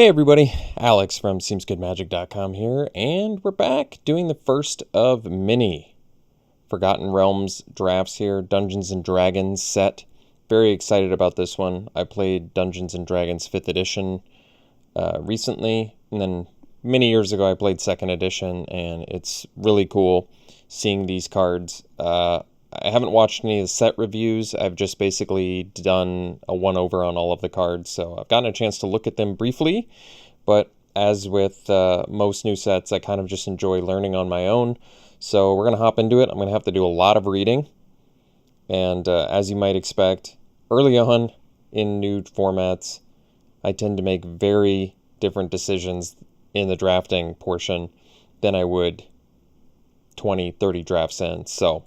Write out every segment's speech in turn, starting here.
Hey everybody, Alex from SeemsGoodMagic.com here, and we're back doing the first of many Forgotten Realms drafts here, Dungeons & Dragons set. Very excited about this one. I played Dungeons & Dragons 5th edition recently, and then many years ago I played 2nd edition, and it's really cool seeing these cards. I haven't watched any of the set reviews. I've just basically done a one-over on all of the cards, so I've gotten a chance to look at them briefly, but as with most new sets, I kind of just enjoy learning on my own. So we're going to hop into it. I'm going to have to do a lot of reading, and as you might expect, early on in new formats, I tend to make very different decisions in the drafting portion than I would 20, 30 drafts in, so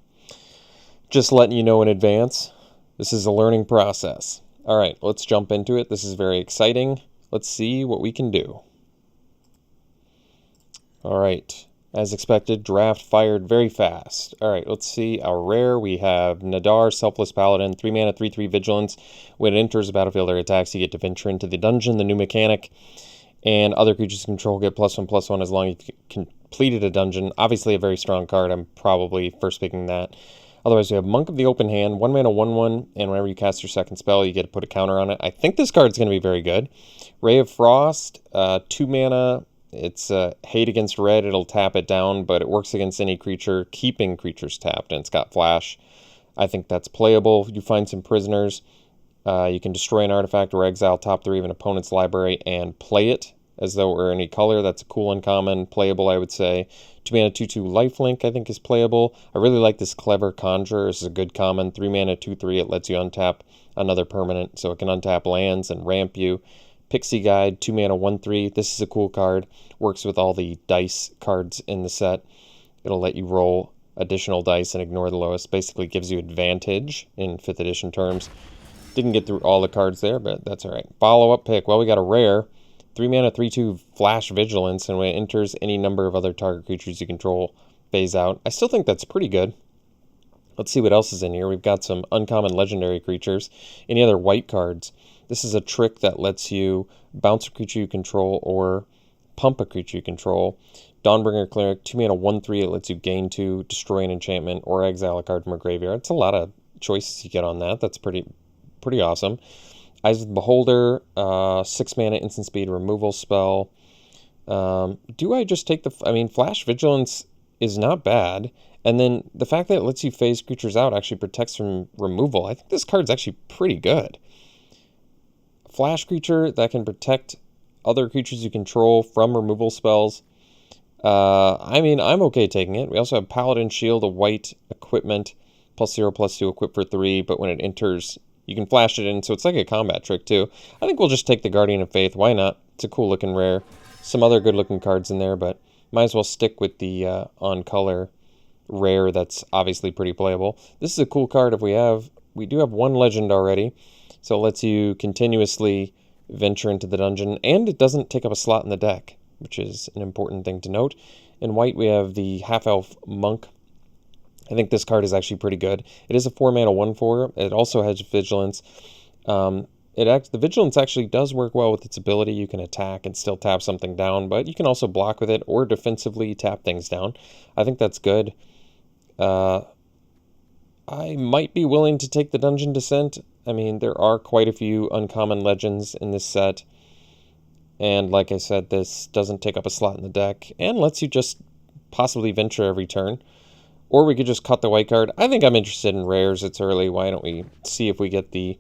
just letting you know in advance, this is a learning process. All right, let's jump into it. This is very exciting. Let's see what we can do. All right, as expected, draft fired very fast. All right, let's see our rare. We have Nadar, Selfless Paladin, 3 mana, 3/3 Vigilance. When it enters the battlefield or attacks, you get to venture into the dungeon, the new mechanic, and other creatures you control get +1/+1 as long as you've completed a dungeon. Obviously a very strong card. I'm probably first picking that. Otherwise, we have Monk of the Open Hand, 1 mana, 1/1, and whenever you cast your second spell, you get to put a counter on it. I think this card's going to be very good. Ray of Frost, 2 mana. It's hate against red. It'll tap it down, but it works against any creature, keeping creatures tapped, and it's got flash. I think that's playable. You find some prisoners. You can destroy an artifact or exile top 3 of an opponent's library and play it as though it were any color. That's a cool uncommon, playable, I would say. 2 mana, 2/2 lifelink, I think, is playable. I really like this Clever Conjurer. This is a good common. 3 mana, 2/3. It lets you untap another permanent, so it can untap lands and ramp you. Pixie Guide, 2 mana, 1/3. This is a cool card. Works with all the dice cards in the set. It'll let you roll additional dice and ignore the lowest. Basically gives you advantage in 5th edition terms. Didn't get through all the cards there, but that's all right. Follow-up pick. Well, we got a rare. 3 mana, 3/2 Flash Vigilance, and when it enters, any number of other target creatures you control phase out. I still think that's pretty good. Let's see what else is in here. We've got some uncommon legendary creatures. Any other white cards? This is a trick that lets you bounce a creature you control or pump a creature you control. Dawnbringer Cleric, 2 mana, 1/3. It lets you gain 2, destroy an enchantment, or exile a card from a graveyard. It's a lot of choices you get on that. That's pretty awesome. Eyes of the Beholder, 6 mana, instant speed removal spell. Do I just take Flash Vigilance is not bad. And then the fact that it lets you phase creatures out actually protects from removal. I think this card's actually pretty good. Flash creature that can protect other creatures you control from removal spells. I'm okay taking it. We also have Paladin Shield, a white equipment, +0/+2, equip for 3, but when it enters, you can flash it in, so it's like a combat trick too. I think we'll just take the Guardian of Faith. Why not? It's a cool looking rare. Some other good looking cards in there, but might as well stick with the on color rare that's obviously pretty playable. This is a cool card. We do have one legend already, so it lets you continuously venture into the dungeon, and it doesn't take up a slot in the deck, which is an important thing to note. In white, we have the Half-Elf Monk. I think this card is actually pretty good. It is a 4 mana 1/4. It also has Vigilance. The Vigilance actually does work well with its ability. You can attack and still tap something down, but you can also block with it or defensively tap things down. I think that's good. I might be willing to take the Dungeon Descent. There are quite a few uncommon legends in this set. And like I said, this doesn't take up a slot in the deck and lets you just possibly venture every turn. Or we could just cut the white card. I think I'm interested in rares. It's early. Why don't we see if we get the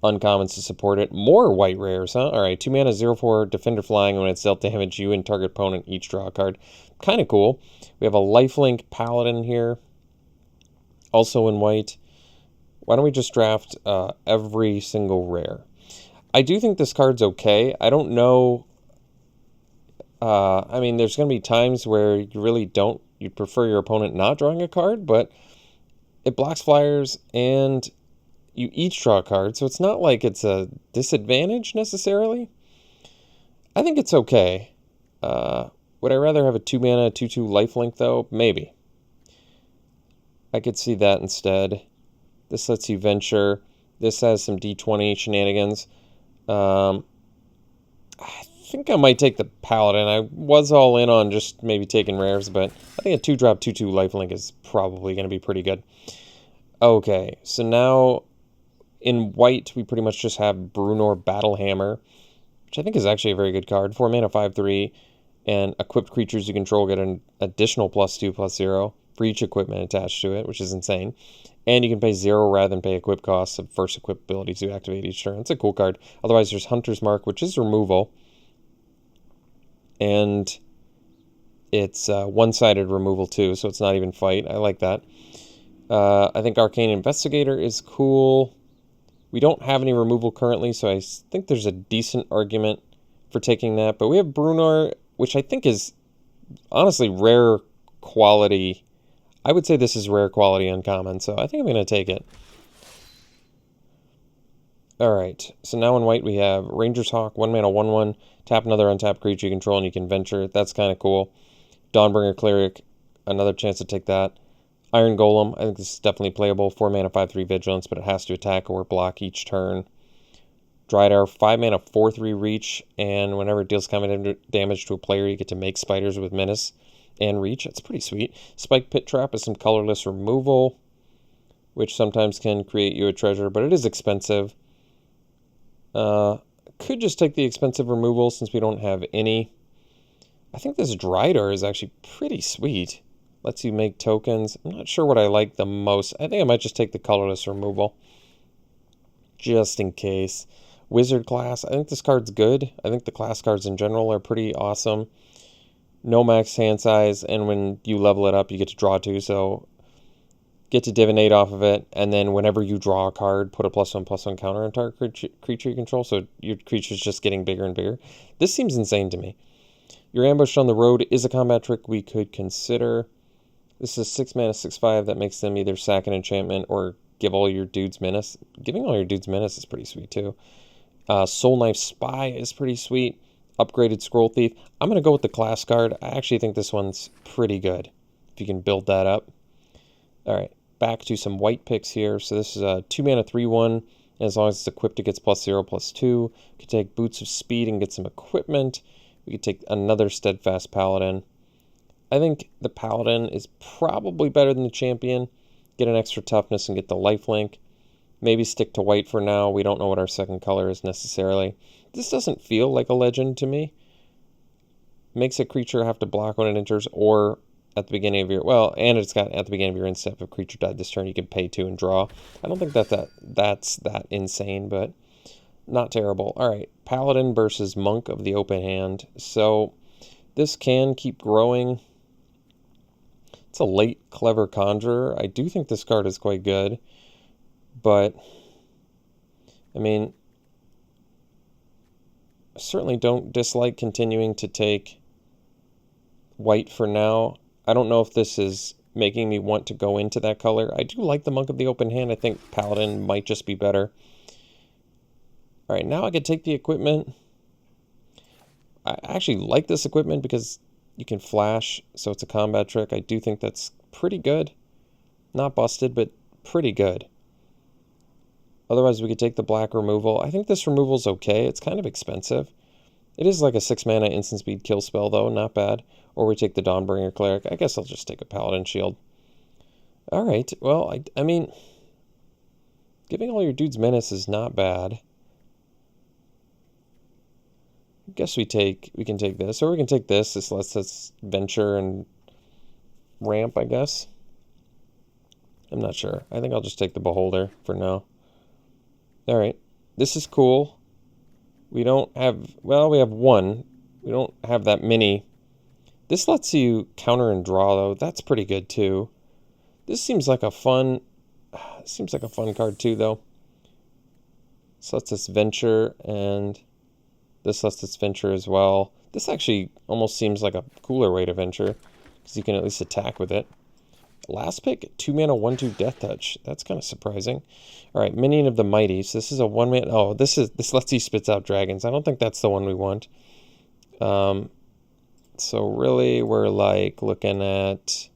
uncommons to support it? More white rares, huh? All right, 2 mana, 0/4, Defender Flying. When it's dealt damage, you and target opponent each draw a card. Kind of cool. We have a lifelink Paladin here, also in white. Why don't we just draft every single rare? I do think this card's okay. I don't know. There's going to be times where you really don't. You'd prefer your opponent not drawing a card, but it blocks flyers and you each draw a card, so it's not like it's a disadvantage necessarily. I think it's okay. Would I rather have a 2 mana 2/2 lifelink though? Maybe. I could see that instead. This lets you venture. This has some D20 shenanigans. I think I might take the Paladin. I was all in on just maybe taking rares, but I think a 2-drop 2/2 lifelink is probably going to be pretty good. Okay, so now in white, we pretty much just have Brunor Battlehammer, which I think is actually a very good card. 4 mana, 5/3, and equipped creatures you control get an additional +2/+0 for each equipment attached to it, which is insane. And you can pay 0 rather than pay equip costs of first equip abilities to activate each turn. It's a cool card. Otherwise, there's Hunter's Mark, which is removal. And it's one-sided removal too, so it's not even fight. I like that. I think Arcane Investigator is cool. We don't have any removal currently, so I think there's a decent argument for taking that. But we have Brunor, which I think is honestly rare quality. I would say this is rare quality uncommon, so I think I'm going to take it. Alright, so now in white we have Ranger's Hawk, 1 mana, 1/1. Tap another untapped creature you control and you can venture. That's kind of cool. Dawnbringer Cleric, another chance to take that. Iron Golem, I think this is definitely playable. 4 mana, 5/3 Vigilance, but it has to attack or block each turn. Dryad, 5 mana, 4/3 Reach, and whenever it deals combat damage to a player, you get to make spiders with Menace and Reach. That's pretty sweet. Spike Pit Trap is some colorless removal, which sometimes can create you a treasure, but it is expensive. Could just take the expensive removal since we don't have any. I think this Drydar is actually pretty sweet. Lets you make tokens. I'm not sure what I like the most. I think I might just take the colorless removal. Just in case. Wizard class. I think this card's good. I think the class cards in general are pretty awesome. No max hand size, and when you level it up, you get to draw 2, so get to divinate off of it, and then whenever you draw a card, put a +1/+1 counter on target creature you control, so your creature's just getting bigger and bigger. This seems insane to me. Your Ambushed on the Road is a combat trick we could consider. This is 6 mana, 6/5 that makes them either sack an enchantment or give all your dudes Menace. Giving all your dudes Menace is pretty sweet too. Soul Knife Spy is pretty sweet. Upgraded Scroll Thief. I'm going to go with the class card. I actually think this one's pretty good, if you can build that up. Alright, back to some white picks here. So this is a 2 mana, 3/1. And as long as it's equipped, it gets +0/+2. We could take Boots of Speed and get some equipment. We could take another Steadfast Paladin. I think the Paladin is probably better than the Champion. Get an extra toughness and get the lifelink. Maybe stick to white for now. We don't know what our second color is necessarily. This doesn't feel like a legend to me. Makes a creature have to block when it enters or at the beginning of your... Well, and it's got at the beginning of your end step. If a creature died this turn, you can pay 2 and draw. I don't think that's that insane, but not terrible. All right, Paladin versus Monk of the Open Hand. So this can keep growing. It's a late Clever Conjurer. I do think this card is quite good. But, I mean, I certainly don't dislike continuing to take white for now. I don't know if this is making me want to go into that color. I do like the Monk of the Open Hand. I think Paladin might just be better. All right, now I can take the equipment. I actually like this equipment because you can flash, so it's a combat trick. I do think that's pretty good. Not busted, but pretty good. Otherwise, we could take the black removal. I think this removal's okay. It's kind of expensive. It is like a 6 mana instant speed kill spell, though. Not bad. Or we take the Dawnbringer Cleric. I guess I'll just take a Paladin Shield. Alright, well, I mean, giving all your dudes Menace is not bad. I guess we can take this, or we can take this. This lets us venture and ramp, I guess. I'm not sure. I think I'll just take the Beholder for now. Alright, this is cool. We don't have, well, we have one. We don't have that many. This lets you counter and draw, though. That's pretty good, too. This seems like a fun card, too, though. This lets us venture, and this lets us venture as well. This actually almost seems like a cooler way to venture, because you can at least attack with it. Last pick, 2 mana, 1/2 Death Touch. That's kind of surprising. All right, Minion of the Mighty. So this is a 1 mana. Oh, this lets you spits out dragons. I don't think that's the one we want. So really, we're like looking at.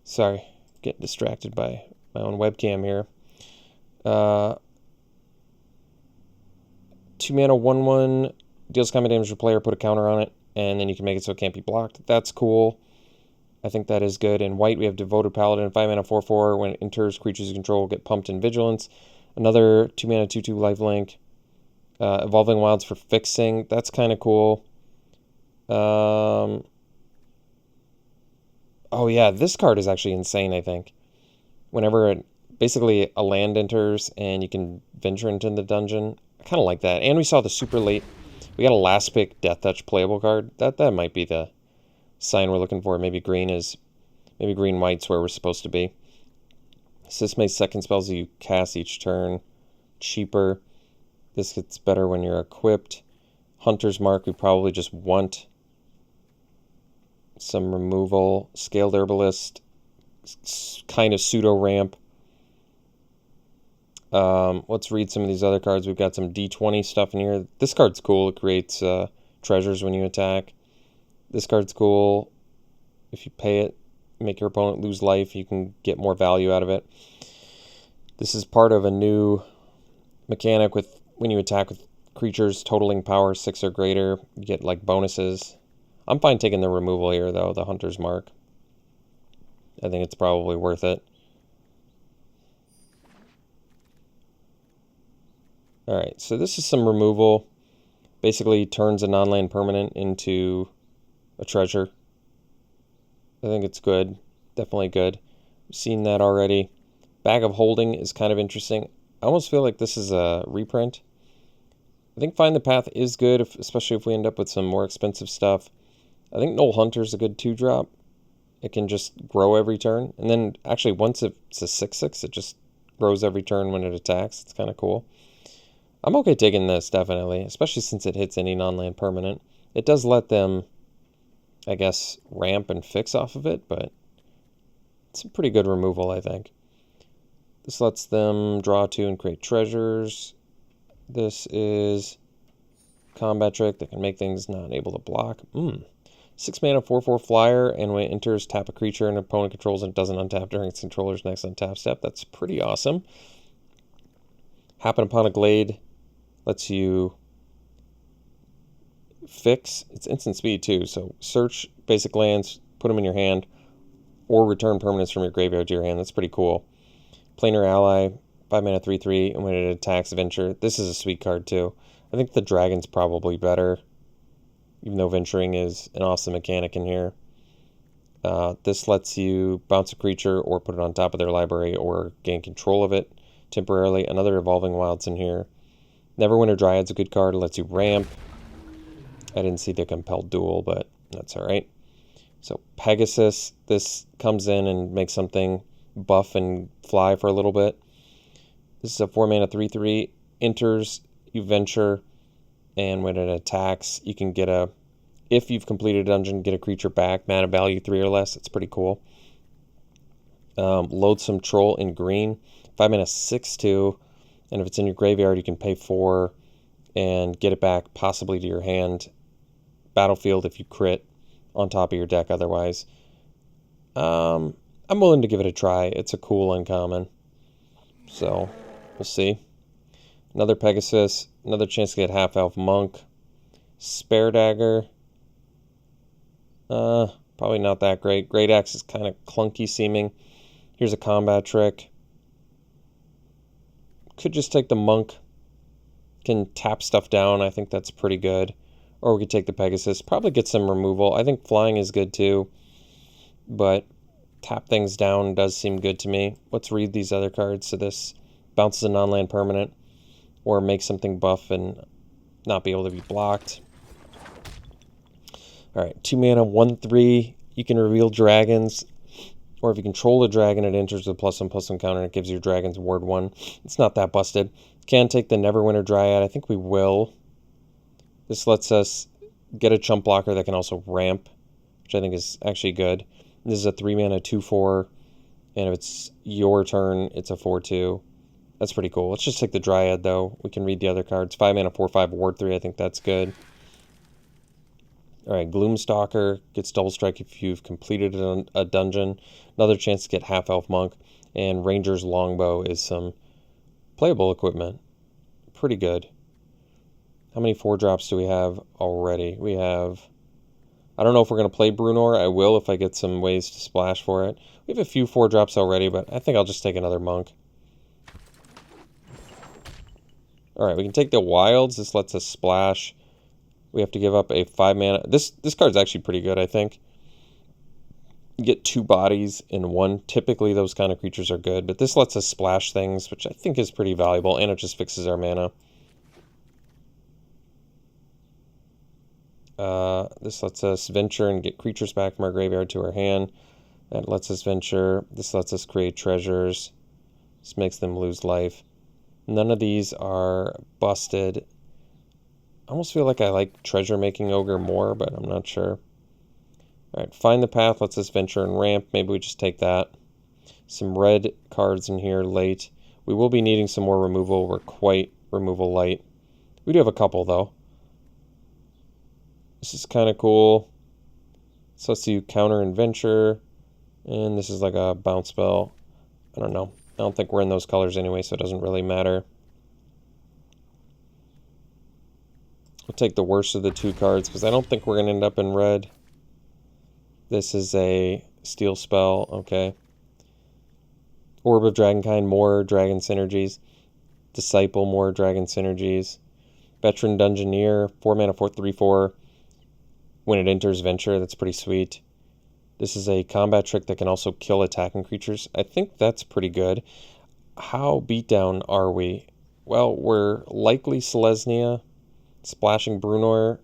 Sorry, getting distracted by my own webcam here. 2 mana 1/1 deals combat damage to a player, put a counter on it, and then you can make it so it can't be blocked. That's cool. I think that is good. In white, we have Devoted Paladin, 5 mana 4/4. When it enters, creatures you control get pumped in Vigilance. Another 2 mana 2/2 lifelink. Evolving Wilds for fixing. That's kind of cool. Oh yeah, this card is actually insane, I think. Whenever basically a land enters and you can venture into the dungeon. I kind of like that. And we saw the super late. We got a last pick Death Touch playable card. That might be the sign we're looking for. Maybe green white's where we're supposed to be. So this makes second spells you cast each turn cheaper. This gets better when you're equipped. Hunter's Mark, we probably just want some removal. Scaled Herbalist, kind of pseudo ramp. Let's read some of these other cards. We've got some D20 stuff in here. This card's cool. It creates treasures when you attack. This card's cool. If you pay it, make your opponent lose life, you can get more value out of it. This is part of a new mechanic with when you attack with creatures totaling power 6 or greater, you get like bonuses. I'm fine taking the removal here though, the Hunter's Mark. I think it's probably worth it. Alright, so this is some removal. Basically turns a non-land permanent into a treasure. I think it's good. Definitely good. We've seen that already. Bag of Holding is kind of interesting. I almost feel like this is a reprint. I think Find the Path is good, especially if we end up with some more expensive stuff. I think Null Hunter's a good 2-drop. It can just grow every turn. And then actually once it's a 6/6, it just grows every turn when it attacks. It's kind of cool. I'm okay taking this, definitely, especially since it hits any non-land permanent. It does let them, I guess, ramp and fix off of it, but it's a pretty good removal, I think. This lets them draw 2 and create treasures. This is combat trick that can make things not able to block. 6 mana 4/4 flyer, and when it enters, tap a creature an opponent controls and it doesn't untap during its controller's next untap step. That's pretty awesome. Happen Upon a Glade lets you fix. It's instant speed too, so search basic lands, put them in your hand, or return permanents from your graveyard to your hand. That's pretty cool. Planar Ally, 5 mana 3/3, and when it attacks Venture, this is a sweet card too. I think the Dragon's probably better, even though Venturing is an awesome mechanic in here. This lets you bounce a creature or put it on top of their library or gain control of it temporarily. Another Evolving Wilds in here. Neverwinter Dryad's a good card. It lets you ramp. I didn't see the Compelled Duel, but that's alright. So Pegasus, this comes in and makes something buff and fly for a little bit. This is a 4 mana 3/3. Enters, you venture, and when it attacks, you can get if you've completed a dungeon, get a creature back, mana value 3 or less. It's pretty cool. Loathsome Troll in green, 5 mana 6/2, and if it's in your graveyard, you can pay 4 and get it back, possibly to your hand. Battlefield if you crit on top of your deck otherwise. I'm willing to give it a try. It's a cool uncommon. So, we'll see. Another Pegasus, another chance to get Half-Elf Monk. Spare Dagger. Probably not that great. Great Axe is kind of clunky seeming. Here's a combat trick. Could just take the Monk. Can tap stuff down. I think that's pretty good. Or we could take the Pegasus. Probably get some removal. I think flying is good too. But tap things down does seem good to me. Let's read these other cards. So this bounces a non-land permanent. Or makes something buff and not be able to be blocked. Alright, 2 mana 1/3. You can reveal dragons. Or if you control a dragon, it enters with +1/+1 counter and it gives your dragons ward 1. It's not that busted. Can take the Neverwinter Dryad. I think we will. This lets us get a chump blocker that can also ramp, which I think is actually good. This is a 3 mana 2/4, and if it's your turn, it's a 4/2. That's pretty cool. Let's just take the Dryad, though. We can read the other cards. 5 mana 4/5 ward 3. I think that's good. Alright, Gloomstalker gets double strike if you've completed a dungeon. Another chance to get Half Elf Monk. And Ranger's Longbow is some playable equipment. Pretty good. How many 4-drops do we have already? We have... I don't know if we're going to play Brunor. I will if I get some ways to splash for it. We have a few 4-drops already, but I think I'll just take another Monk. Alright, we can take the Wilds. This lets us splash. We have to give up a 5-mana... This card's actually pretty good, I think. You get 2 bodies in 1. Typically, those kind of creatures are good, but this lets us splash things, which I think is pretty valuable, and it just fixes our mana. This lets us venture and get creatures back from our graveyard to our hand. That lets us venture. This lets us create treasures. This makes them lose life. None of these are busted. I almost feel like I like Treasure Making Ogre more, but I'm not sure. Alright, Find the Path lets us venture and ramp. Maybe we just take that. Some red cards in here late. We will be needing some more removal. We're quite removal light. We do have a couple, though. This is kind of cool. So let's do Counter and Venture. And this is like a bounce spell. I don't know. I don't think we're in those colors anyway, so it doesn't really matter. We'll take the worst of the 2 cards, because I don't think we're going to end up in red. This is a Steel spell, okay. Orb of Dragonkind, more Dragon Synergies. Disciple, more Dragon Synergies. Veteran Dungeoneer, 4 mana, 4/3/4. When it enters Venture, that's pretty sweet. This is a combat trick that can also kill attacking creatures. I think that's pretty good. How beatdown are we? Well, we're likely Selesnya, splashing Brunor.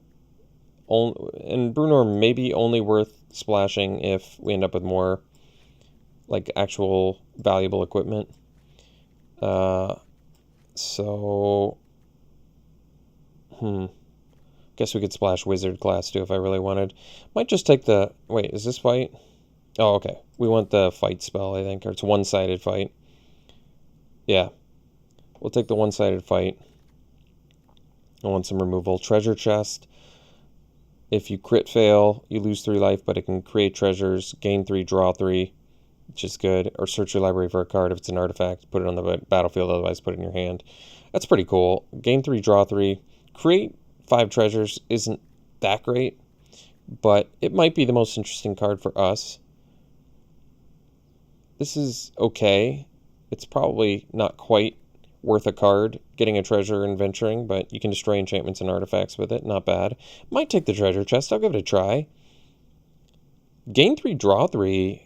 And Brunor may be only worth splashing if we end up with more like actual valuable equipment. Guess we could splash Wizard class too if I really wanted. Might just take the... Wait, is this fight? Oh, okay. We want the fight spell, I think. Or it's one-sided fight. Yeah. We'll take the one-sided fight. I want some removal. Treasure Chest. If you crit fail, you lose 3 life, but it can create treasures. Gain 3, draw 3, which is good. Or search your library for a card if it's an artifact. Put it on the battlefield, otherwise put it in your hand. That's pretty cool. Gain 3, draw 3. Create 5 treasures isn't that great, but it might be the most interesting card for us. This is okay. It's probably not quite worth a card, getting a treasure and venturing, but you can destroy enchantments and artifacts with it. Not bad. Might take the treasure chest. I'll give it a try. Gain 3, draw 3.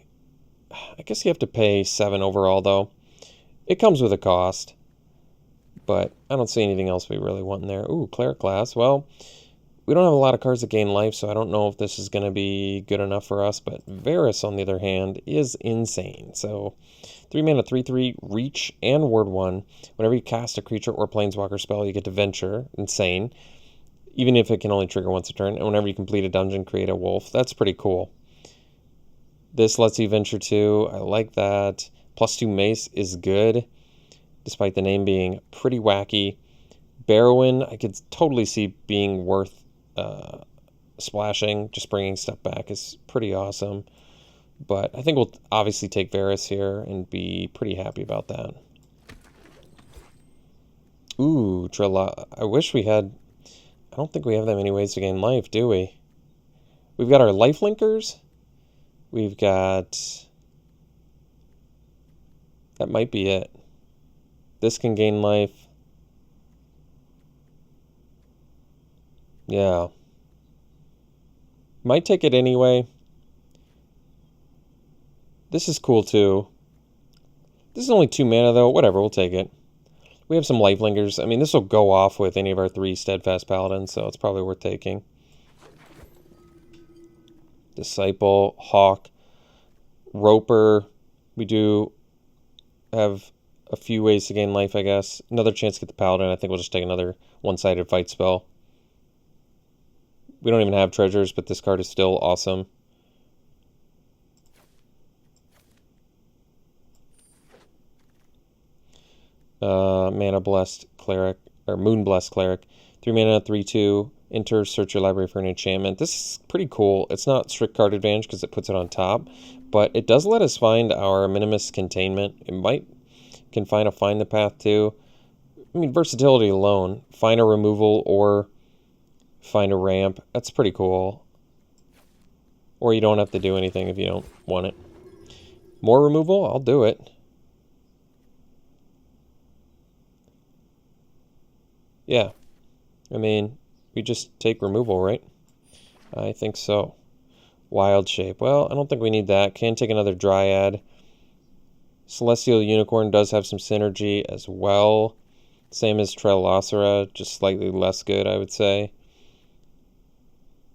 I guess you have to pay 7 overall, though. It comes with a cost. But I don't see anything else we really want in there. Ooh, Cleric class. Well, we don't have a lot of cards that gain life, so I don't know if this is going to be good enough for us. But Varus, on the other hand, is insane. So, 3 mana, 3/3, reach, and ward 1. Whenever you cast a creature or planeswalker spell, you get to venture. Insane. Even if it can only trigger once a turn. And whenever you complete a dungeon, create a wolf. That's pretty cool. This lets you venture too. I like that. +2 mace is good, despite the name being pretty wacky. Barrowin, I could totally see being worth splashing. Just bringing stuff back is pretty awesome. But I think we'll obviously take Varus here and be pretty happy about that. Ooh, Trilla. I wish we had... I don't think we have that many ways to gain life, do we? We've got our life linkers. We've got... That might be it. This can gain life. Yeah. Might take it anyway. This is cool too. This is only 2 mana though. Whatever, we'll take it. We have some lifelingers. I mean, this will go off with any of our 3 Steadfast Paladins, so it's probably worth taking. Disciple, Hawk, Roper. We do have a few ways to gain life, I guess. Another chance to get the Paladin. I think we'll just take another one-sided fight spell. We don't even have treasures, but this card is still awesome. Mana Blessed Cleric, or Moon Blessed Cleric. 3 mana, 3/2, Enter, search your library for an enchantment. This is pretty cool. It's not strict card advantage because it puts it on top, but it does let us find our Minimus Containment. It might confine a Find the Path too. I mean, versatility alone. Find a removal or find a ramp. That's pretty cool. Or you don't have to do anything if you don't want it. More removal? I'll do it. Yeah. I mean, we just take removal, right? I think so. Wild Shape. Well, I don't think we need that. Can take another Dryad. Celestial Unicorn does have some synergy as well. Same as Trelocera, just slightly less good, I would say.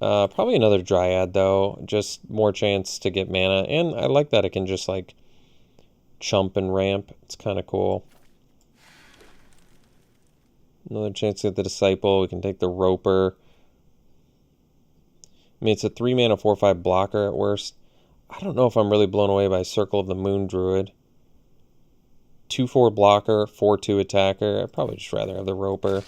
Probably another Dryad, though. Just more chance to get mana. And I like that it can just, like, chump and ramp. It's kind of cool. Another chance to get the Disciple. We can take the Roper. I mean, it's a 3-mana 4/5 blocker at worst. I don't know if I'm really blown away by Circle of the Moon Druid. 2/4 blocker, 4/2 attacker. I'd probably just rather have the Roper.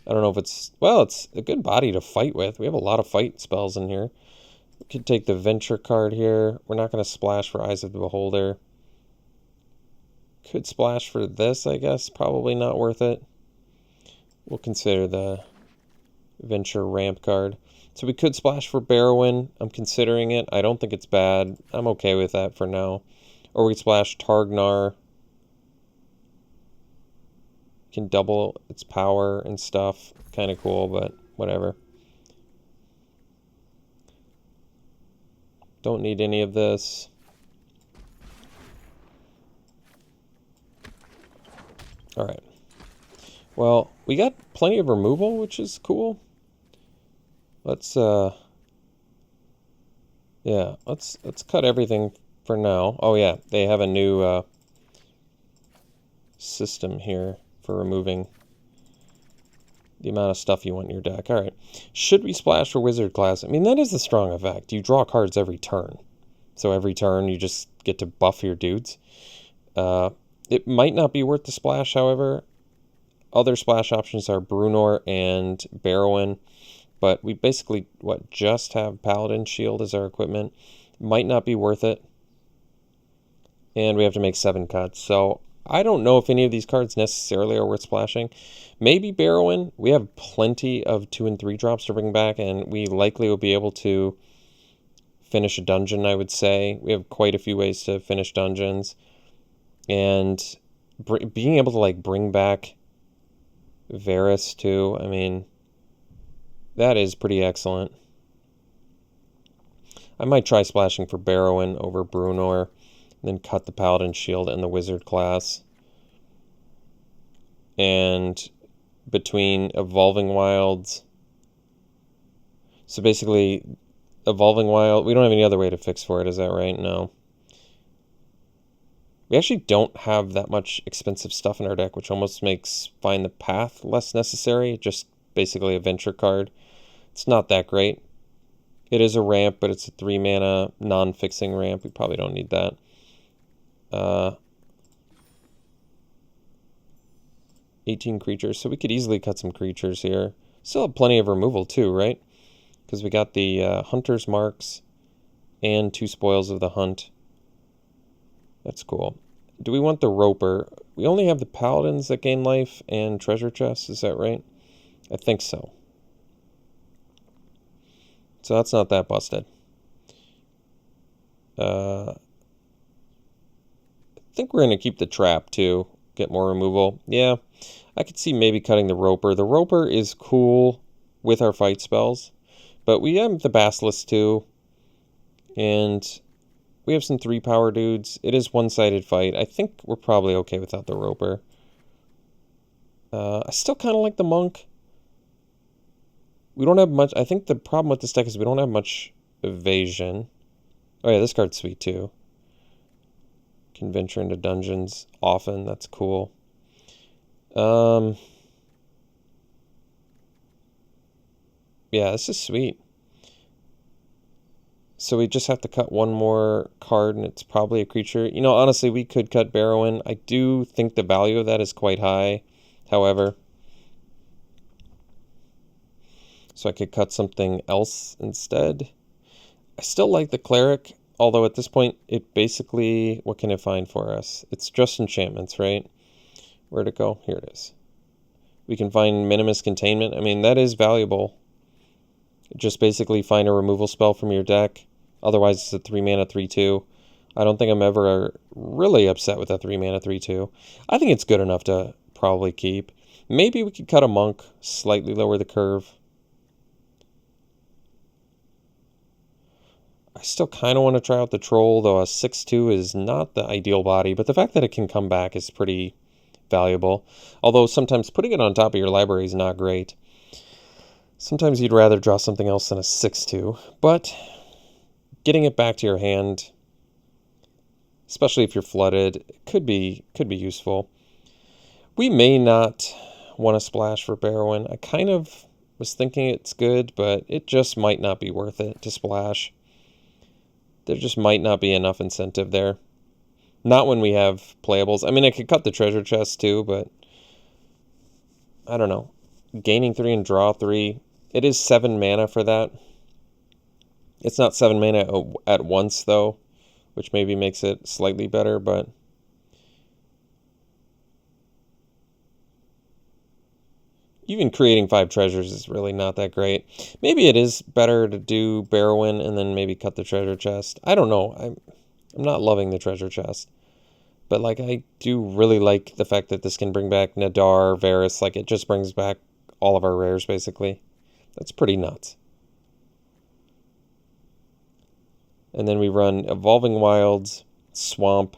I don't know if it's... Well, it's a good body to fight with. We have a lot of fight spells in here. We could take the Venture card here. We're not going to splash for Eyes of the Beholder. Could splash for this, I guess. Probably not worth it. We'll consider the Venture ramp card. So we could splash for Barrowin. I'm considering it. I don't think it's bad. I'm okay with that for now. Or we could splash Targnar. Can double its power and stuff. Kind of cool, but whatever. Don't need any of this. Alright. Well, we got plenty of removal, which is cool. Let's yeah, let's cut everything for now. Oh yeah, they have a new system here for removing the amount of stuff you want in your deck. Alright. Should we splash for Wizard class? I mean, that is the strong effect. You draw cards every turn. So every turn you just get to buff your dudes. It might not be worth the splash, however. Other splash options are Brunor and Barrowin. But we basically, just have Paladin Shield as our equipment. Might not be worth it. And we have to make 7 cuts. So I don't know if any of these cards necessarily are worth splashing. Maybe Barrowin. We have plenty of 2 and 3 drops to bring back, and we likely will be able to finish a dungeon, I would say. We have quite a few ways to finish dungeons. And being able to, like, bring back Varus, too, I mean, that is pretty excellent. I might try splashing for Barrowin over Brunor, then cut the Paladin Shield and the Wizard class. And between Evolving Wilds... So basically, Evolving Wild... We don't have any other way to fix for it, is that right? No. We actually don't have that much expensive stuff in our deck, which almost makes Find the Path less necessary. Just basically a Venture card. It's not that great. It is a ramp, but it's a 3-mana non-fixing ramp. We probably don't need that. 18 creatures, so we could easily cut some creatures here. Still have plenty of removal too, right? Because we got the Hunter's Marks and 2 Spoils of the Hunt. That's cool. Do we want the Roper? We only have the Paladins that gain life and treasure chests, is that right? I think so. So that's not that busted. I think we're going to keep the Trap too. Get more removal. Yeah, I could see maybe cutting the Roper. The Roper is cool with our fight spells. But we have the Basilisk too. And we have some 3-power dudes. It is one-sided fight. I think we're probably okay without the Roper. I still kind of like the Monk. We don't have much... I think the problem with this deck is we don't have much evasion. Oh yeah, this card's sweet too. Can venture into dungeons often. That's cool. Yeah, this is sweet. So we just have to cut one more card, and it's probably a creature. You know, honestly, we could cut Barrowin. I do think the value of that is quite high. However, So I could cut something else instead. I still like the Cleric, although at this point it basically, what can it find for us? It's just enchantments, right? Where'd it go? Here it is. We can find Minimus Containment. I mean, that is valuable. Just basically find a removal spell from your deck. Otherwise, it's a 3-mana 3/2. I don't think I'm ever really upset with a 3-mana 3/2. I think it's good enough to probably keep. Maybe we could cut a Monk, slightly lower the curve. I still kind of want to try out the Troll, though a 6/2 is not the ideal body, but the fact that it can come back is pretty valuable. Although sometimes putting it on top of your library is not great. Sometimes you'd rather draw something else than a 6/2, but getting it back to your hand, especially if you're flooded, could be useful. We may not want to splash for Barrowin. I kind of was thinking it's good, but it just might not be worth it to splash. There just might not be enough incentive there. Not when we have playables. I mean, I could cut the treasure chest too, but I don't know. Gaining 3 and draw 3. It is 7 mana for that. It's not 7 mana at once, though, which maybe makes it slightly better, but even creating 5 treasures is really not that great. Maybe it is better to do Barrowin and then maybe cut the treasure chest. I don't know. I'm not loving the treasure chest. But, like, I do really like the fact that this can bring back Nadar, Varus. Like, it just brings back all of our rares, basically. That's pretty nuts. And then we run Evolving Wilds, Swamp.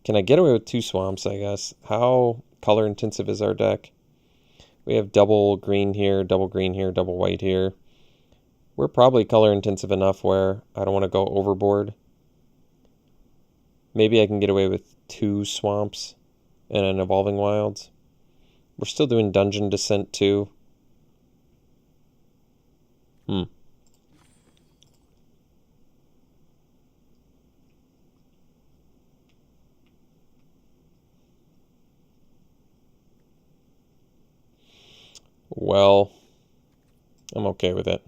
Can I get away with 2 swamps, I guess? How color intensive is our deck? We have double green here, double green here, double white here. We're probably color intensive enough where I don't want to go overboard. Maybe I can get away with 2 swamps and an Evolving Wilds. We're still doing Dungeon Descent too. Well, I'm okay with it.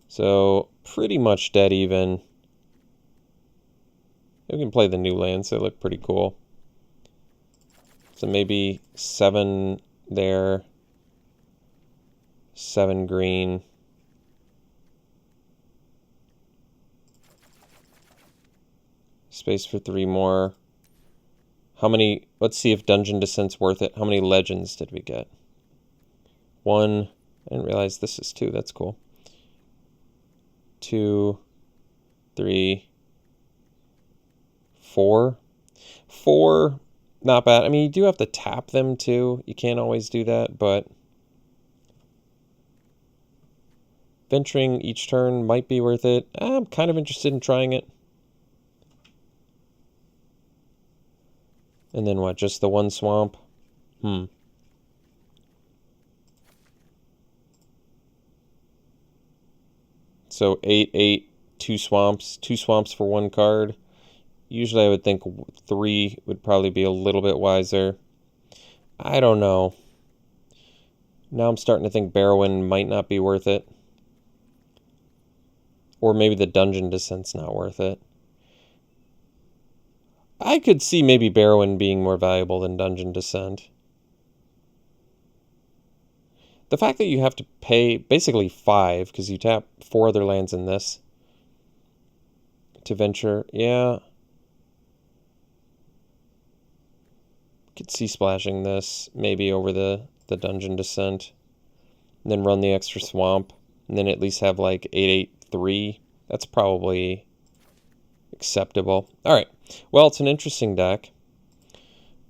So, pretty much dead even. We can play the new lands, they look pretty cool. So maybe 7 there. 7 green. Space for 3 more. How many, let's see if Dungeon Descent's worth it. How many legends did we get? 1. I didn't realize this is 2. That's cool. 2, 3, 4. 4, not bad. I mean, you do have to tap them too. You can't always do that, but venturing each turn might be worth it. I'm kind of interested in trying it. And then what, just the 1 swamp? So 8, 8, 2 swamps. 2 swamps for 1 card. Usually I would think 3 would probably be a little bit wiser. I don't know. Now I'm starting to think Barrowin might not be worth it. Or maybe the Dungeon Descent's not worth it. I could see maybe Barrowin being more valuable than Dungeon Descent. The fact that you have to pay basically 5, because you tap 4 other lands in this to venture, yeah. Could see splashing this maybe over the Dungeon Descent. And then run the extra swamp. And then at least have like 8/8/3. That's probably acceptable. Alright. Well, it's an interesting deck.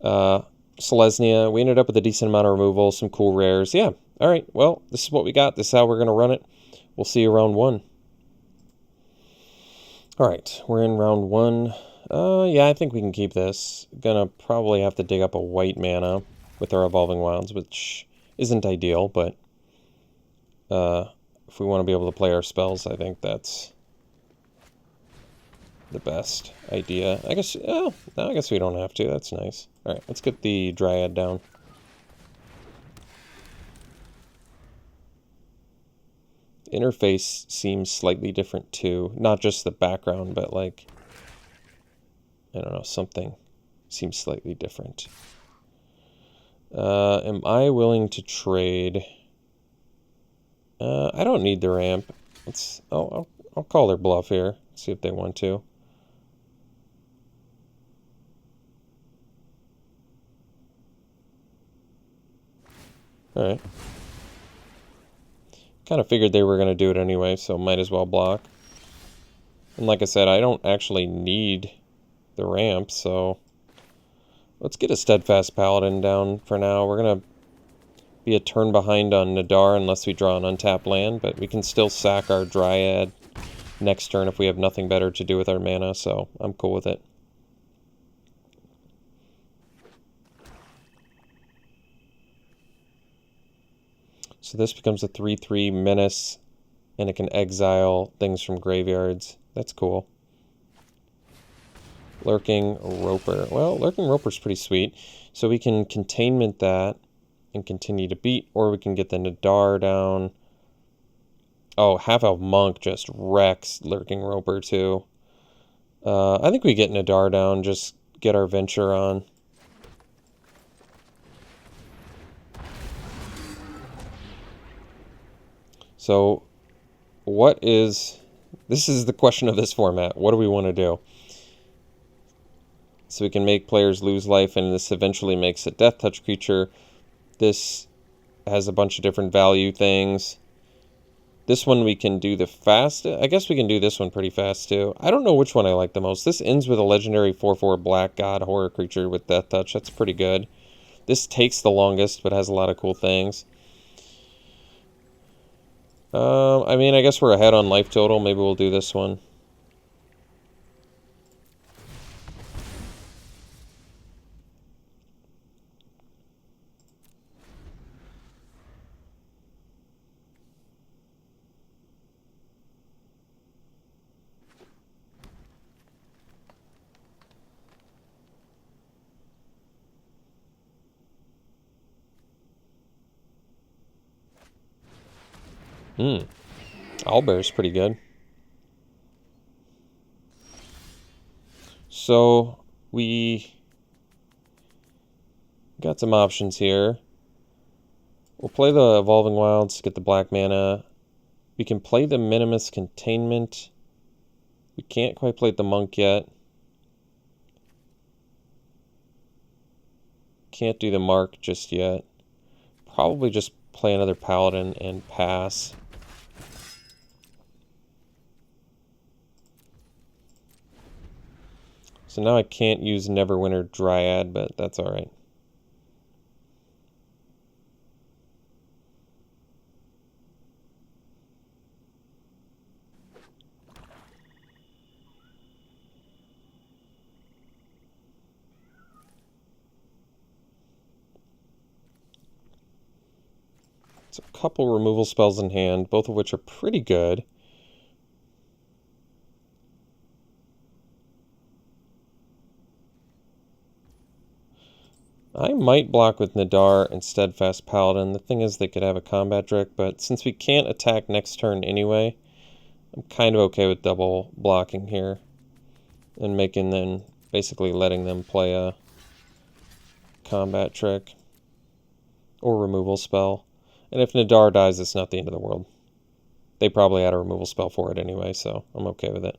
Selesnya. We ended up with a decent amount of removal. Some cool rares. Yeah. Alright. Well, this is what we got. This is how we're going to run it. We'll see you round 1. Alright. We're in round 1. Yeah, I think we can keep this. Gonna probably have to dig up a white mana with our Evolving Wilds, which isn't ideal, but if we want to be able to play our spells, I think that's the best idea. I guess, oh, no, I guess we don't have to. That's nice. Alright, let's get the Dryad down. interface seems slightly different too. Not just the background, but like, I don't know, something seems slightly different. Am I willing to trade? I don't need the ramp. I'll call their bluff here. See if they want to. All right. Kind of figured they were going to do it anyway, so might as well block. And like I said, I don't actually need the ramp, so let's get a Steadfast Paladin down for now. We're going to be a turn behind on Nadar unless we draw an untapped land, but we can still sack our Dryad next turn if we have nothing better to do with our mana, so I'm cool with it. So this becomes a 3/3 menace, and it can exile things from graveyards. That's cool. Lurking Roper. Well, Lurking Roper's pretty sweet. So we can containment that and continue to beat, or we can get the Nadar down. Oh, Half-Elf Monk just wrecks Lurking Roper too. I think we get Nadar down, just get our venture on. So, this is the question of this format. What do we want to do? So we can make players lose life, and this eventually makes a Death Touch creature. This has a bunch of different value things. This one we can do the fast. I guess we can do this one pretty fast too. I don't know which one I like the most. This ends with a legendary 4/4 Black God horror creature with Death Touch. That's pretty good. This takes the longest, but has a lot of cool things. I mean, I guess we're ahead on life total. Maybe we'll do this one. Owlbear's pretty good. So we got some options here. We'll play the Evolving Wilds to get the black mana. We can play the Minimus Containment. We can't quite play the Monk yet. Can't do the Mark just yet. Probably just play another Paladin and pass. So now I can't use Neverwinter Dryad, but that's alright. So a couple removal spells in hand, both of which are pretty good. I might block with Nadar and Steadfast Paladin. The thing is they could have a combat trick, but since we can't attack next turn anyway, I'm kind of okay with double blocking here. And basically letting them play a combat trick or removal spell. And if Nadar dies, it's not the end of the world. They probably had a removal spell for it anyway, so I'm okay with it.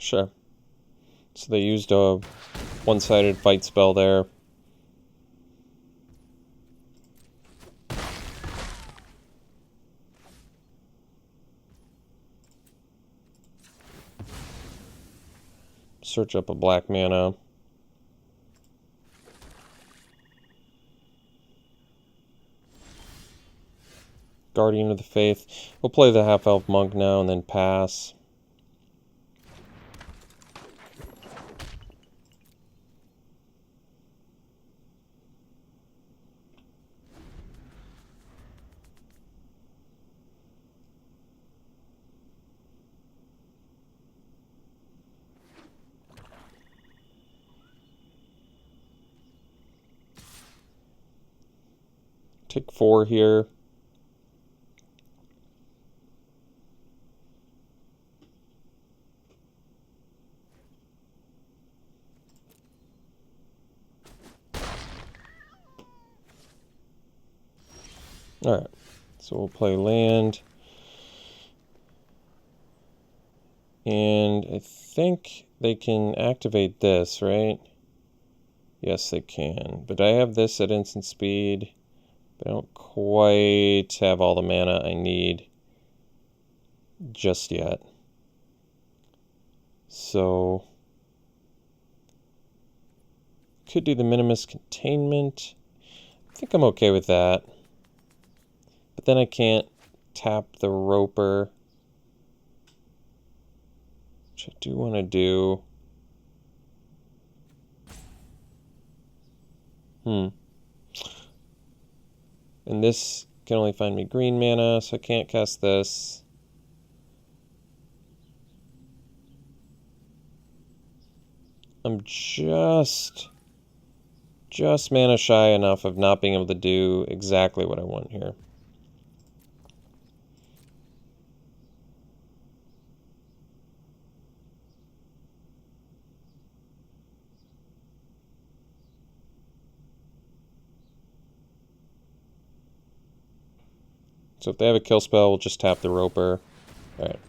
Sure. So they used a one-sided fight spell there. Search up a black mana. Guardian of the Faith. We'll play the half-elf monk now and then pass. Take 4 here. Alright, so we'll play land. And I think they can activate this, right? Yes, they can. But I have this at instant speed. But I don't quite have all the mana I need just yet. So, could do the Minimus Containment. I think I'm okay with that. But then I can't tap the Roper, which I do want to do. And this can only find me green mana, so I can't cast this. I'm just mana shy enough of not being able to do exactly what I want here. So if they have a kill spell, we'll just tap the Roper. Alright.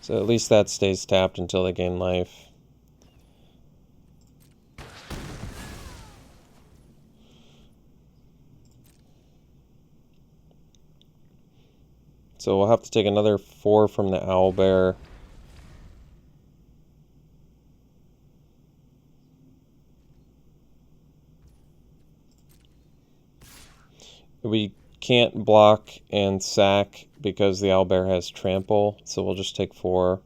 So at least that stays tapped until they gain life. So we'll have to take another 4 from the Owlbear. We can't block and sack because the Owlbear has trample, so we'll just take 4.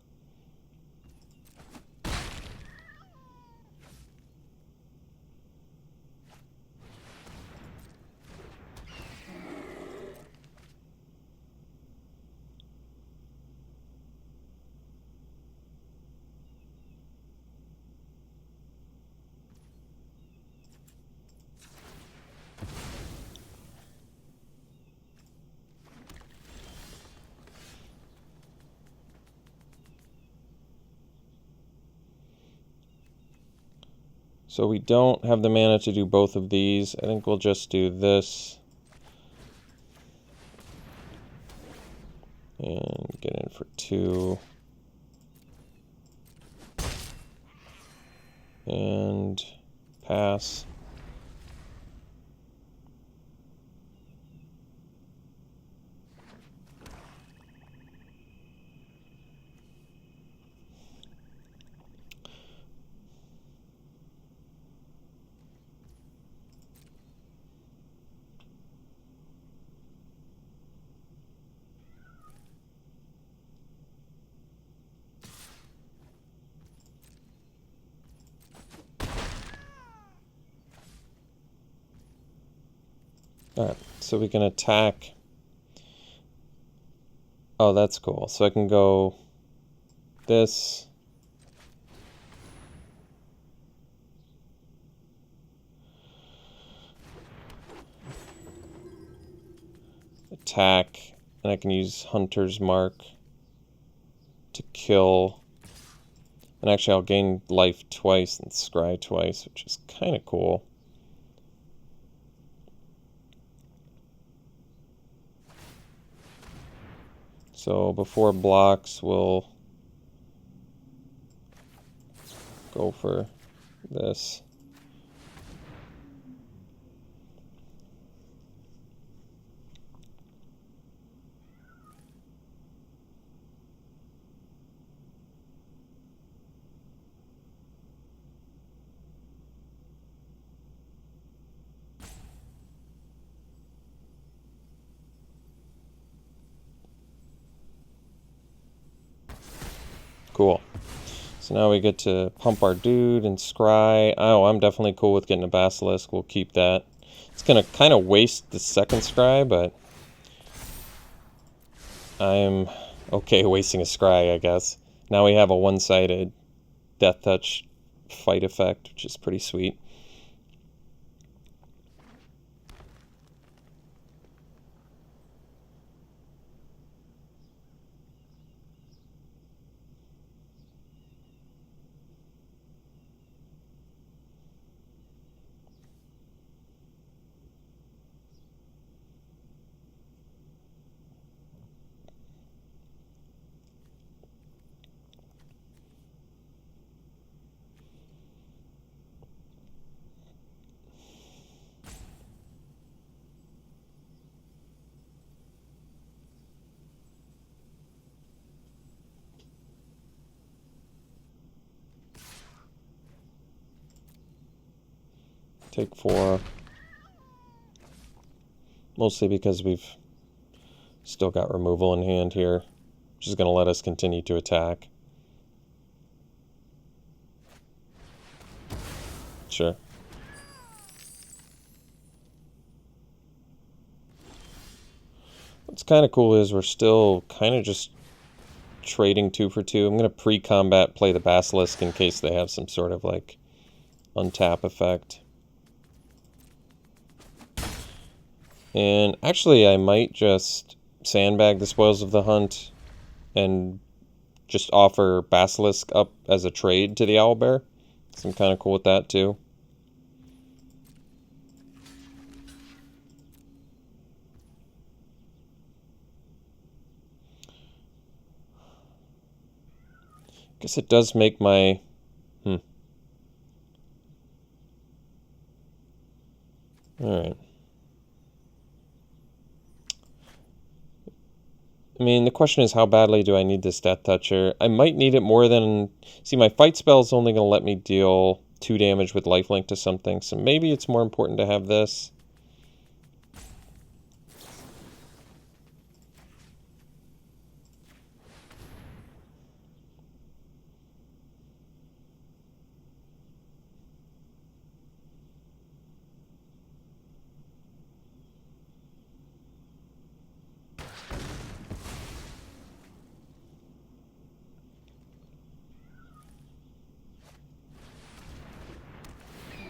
So we don't have the mana to do both of these. I think we'll just do this. And get in for 2. And pass. Alright, so we can attack. Oh, that's cool. So I can go this. Attack. And I can use Hunter's Mark to kill. And actually I'll gain life twice and scry twice, which is kind of cool. So before blocks, we'll go for this. Cool. So now we get to pump our dude and scry. Oh, I'm definitely cool with getting a basilisk. We'll keep that. It's going to kind of waste the second scry, but I'm okay wasting a scry, I guess. Now we have a one-sided death touch fight effect, which is pretty sweet. Take 4. Mostly because we've still got removal in hand here, which is going to let us continue to attack. Sure. What's kind of cool is we're still kind of just trading 2 for 2. I'm going to pre-combat play the Basilisk in case they have some sort of like untap effect. And actually I might just sandbag the Spoils of the Hunt and just offer Basilisk up as a trade to the Owlbear. So I'm kind of cool with that too. Guess it does make my... Alright. I mean, the question is, how badly do I need this Death Toucher? I might need it more than... See, my fight spell is only going to let me deal 2 damage with lifelink to something, so maybe it's more important to have this.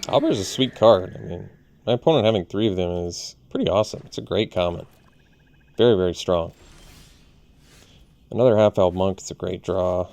Owlbear's a sweet card. I mean, my opponent having 3 of them is pretty awesome. It's a great comment. Very, very strong. Another half-elf monk is a great draw.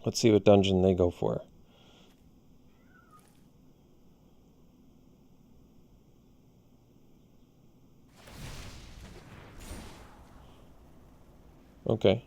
Let's see what dungeon they go for. Okay.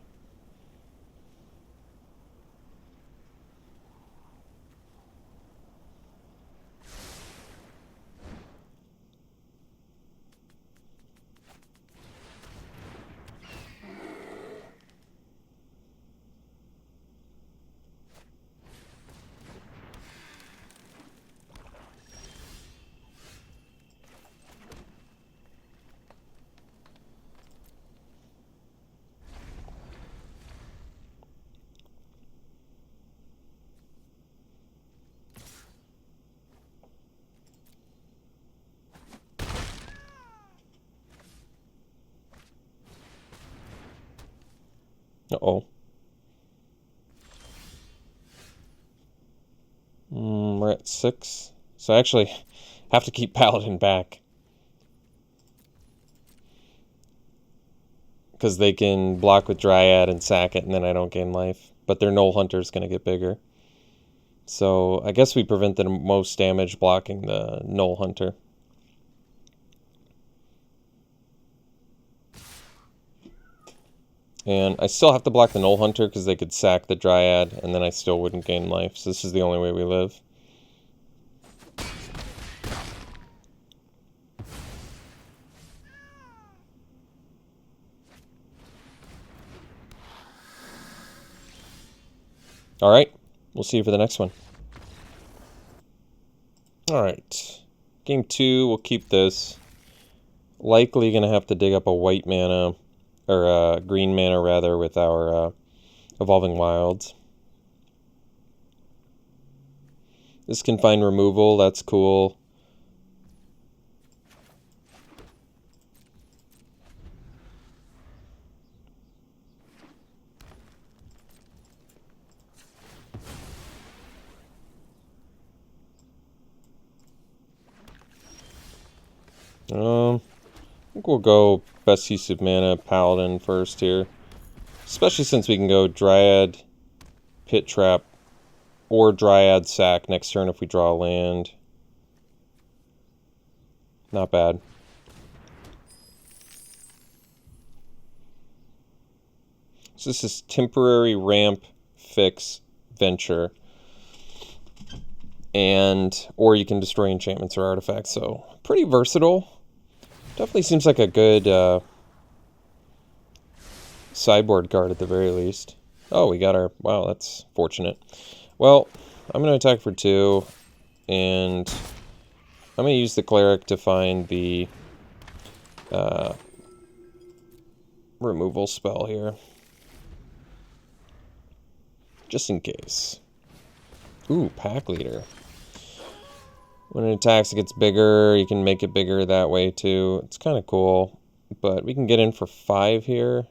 Uh-oh. We're at 6. So I actually have to keep Paladin back. Because they can block with Dryad and sack it, and then I don't gain life. But their Knoll Hunter's going to get bigger. So I guess we prevent the most damage blocking the Knoll Hunter. And I still have to block the Knoll Hunter because they could sack the Dryad, and then I still wouldn't gain life. So this is the only way we live. Alright, we'll see you for the next one. Alright, game 2, we'll keep this. Likely going to have to dig up a white mana, or a green mana rather, with our Evolving Wilds. This can find removal, that's cool. I think we'll go best use of mana, Paladin first here. Especially since we can go Dryad, Pit Trap, or Dryad Sack next turn if we draw a land. Not bad. So this is temporary ramp, fix, venture. Or you can destroy enchantments or artifacts, so pretty versatile. Definitely seems like a good sideboard card at the very least. Oh, we got our... Wow, that's fortunate. Well, I'm going to attack for 2, and I'm going to use the Cleric to find the removal spell here. Just in case. Ooh, Pack Leader. When it attacks, it gets bigger. You can make it bigger that way, too. It's kind of cool. But we can get in for 5 here.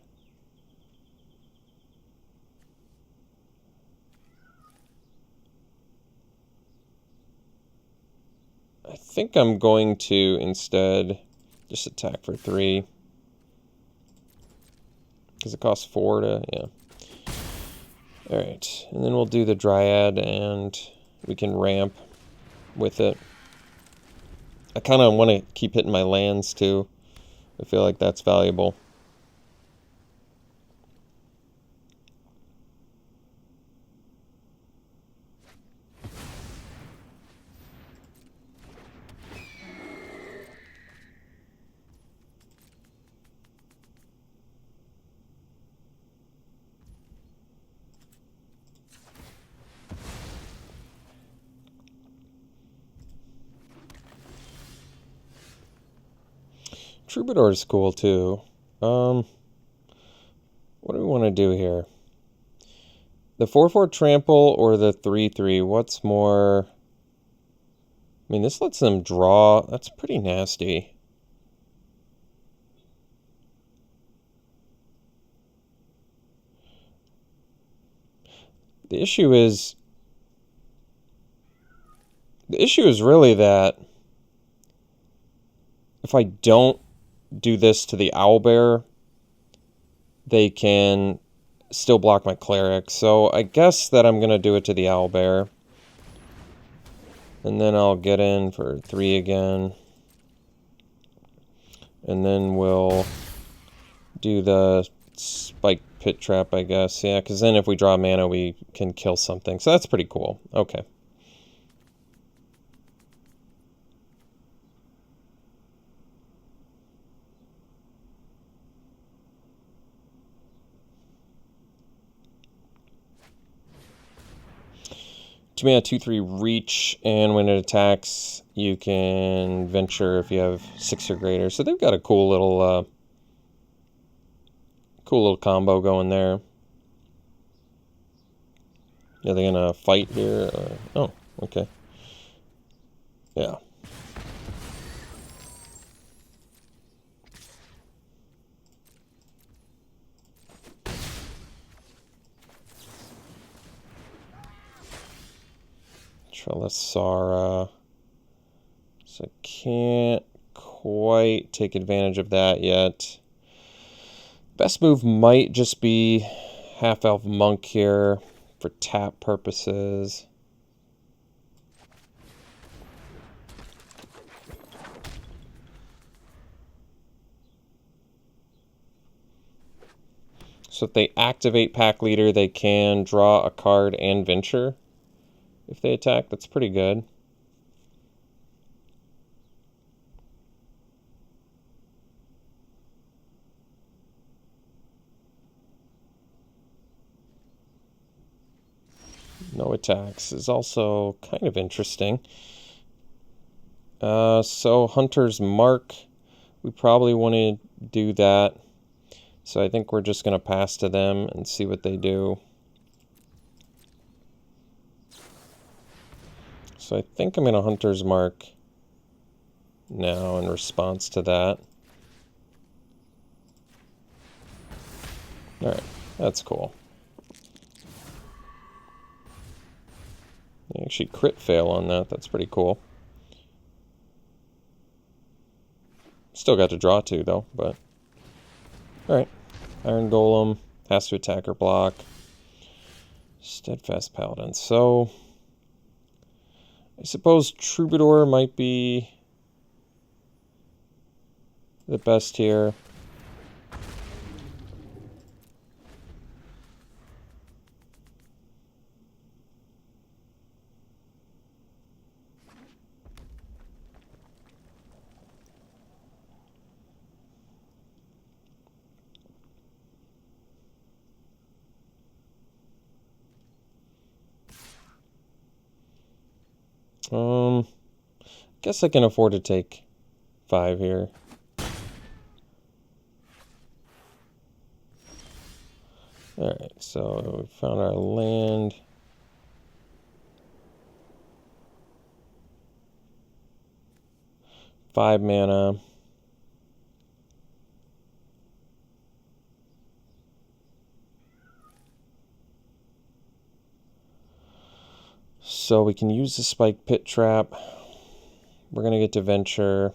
I think I'm going to instead just attack for 3. Because it costs 4 to... yeah. Alright. And then we'll do the Dryad, and we can ramp with it. I kind of want to keep hitting my lands, too. I feel like that's valuable. Troubadour is cool, too. What do we want to do here? The 4/4 trample or the 3/3? What's more... I mean, this lets them draw. That's pretty nasty. The issue is really that if I don't do this to the Owlbear, they can still block my Cleric. So I guess that I'm going to do it to the Owlbear. And then I'll get in for 3 again. And then we'll do the Spike Pit Trap, I guess. Yeah, because then if we draw mana, we can kill something. So that's pretty cool. Okay. Two mana, 2/3 reach, and when it attacks, you can venture if you have 6 or greater. So they've got a cool little combo going there. Are they gonna fight here? Oh, okay. Yeah. Trelisara. So I can't quite take advantage of that yet. Best move might just be half-elf monk here for tap purposes. So if they activate Pack Leader, they can draw a card and venture if they attack. That's pretty good. No attacks is also kind of interesting. So Hunter's Mark, we probably want to do that. So I think we're just going to pass to them and see what they do. So I think I'm going to Hunter's Mark now in response to that. Alright, that's cool. They actually crit fail on that, that's pretty cool. Still got to draw two though, but... Alright, Iron Golem has to attack or block. Steadfast Paladin. So, I suppose Troubadour might be the best here. Guess I can afford to take 5 here. Alright, so we found our land. Five mana. So we can use the Spike Pit Trap. We're going to get to venture.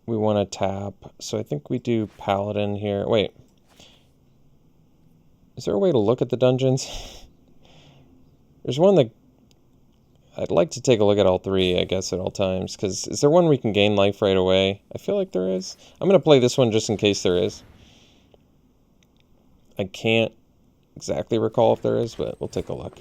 We want to tap. So I think we do Paladin here. Wait. Is there a way to look at the dungeons? There's one that... I'd like to take a look at all three, I guess, at all times. Because is there one we can gain life right away? I feel like there is. I'm going to play this one just in case there is. I can't exactly recall if there is, but we'll take a look.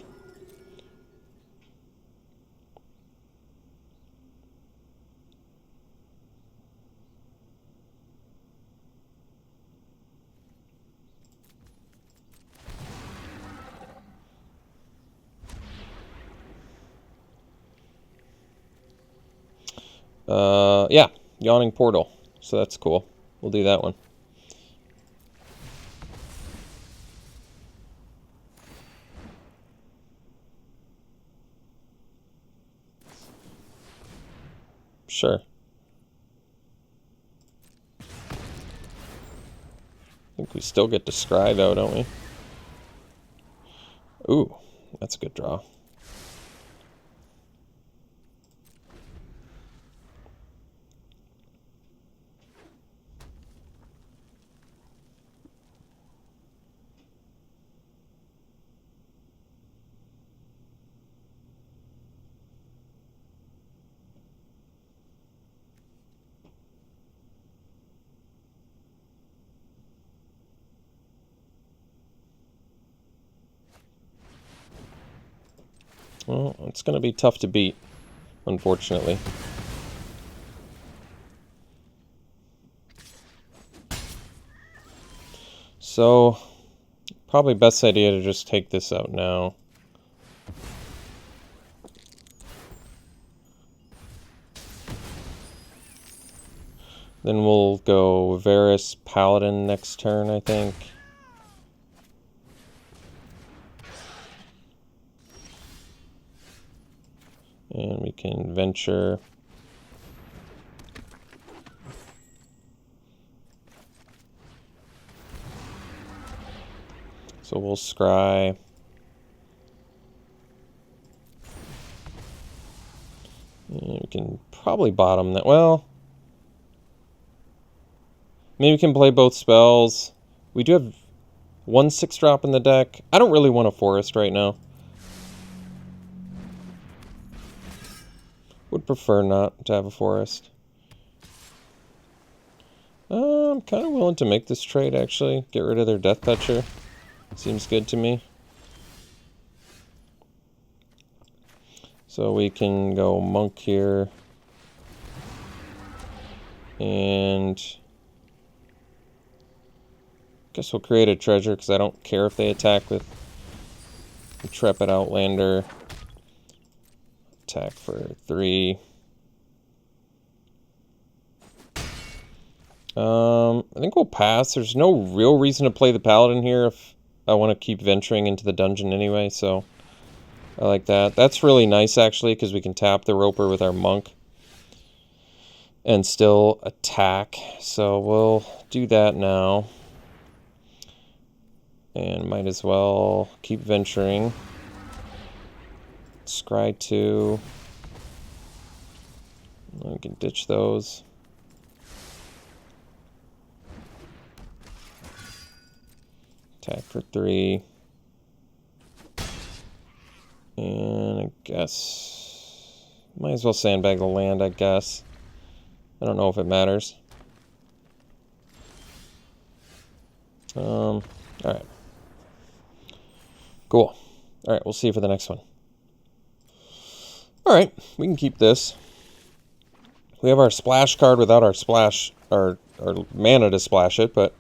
Yeah, Yawning Portal. So that's cool. We'll do that one. Sure. I think we still get to Scry though, don't we? Ooh, that's a good draw. Well, it's going to be tough to beat, unfortunately. So, probably best idea to just take this out now. Then we'll go Varus Paladin next turn, I think. And we can venture. So we'll scry. Yeah, we can probably bottom that. Well, maybe we can play both spells. We do have 1 6-drop in the deck. I don't really want a forest right now. Would prefer not to have a forest. I'm kind of willing to make this trade, actually. Get rid of their Death Toucher. Seems good to me. So we can go Monk here. And guess we'll create a treasure, because I don't care if they attack with Intrepid Outlander. Attack for 3. I think we'll pass. There's no real reason to play the Paladin here if I want to keep venturing into the dungeon anyway, so I like that. That's really nice, actually, because we can tap the Roper with our Monk and still attack. So we'll do that now. And might as well keep venturing. Scry 2. We can ditch those. Attack for 3. And I guess might as well sandbag the land, I guess. I don't know if it matters. Alright. Cool. Alright, we'll see you for the next one. Alright, we can keep this. We have our splash card without our splash, our mana to splash it, but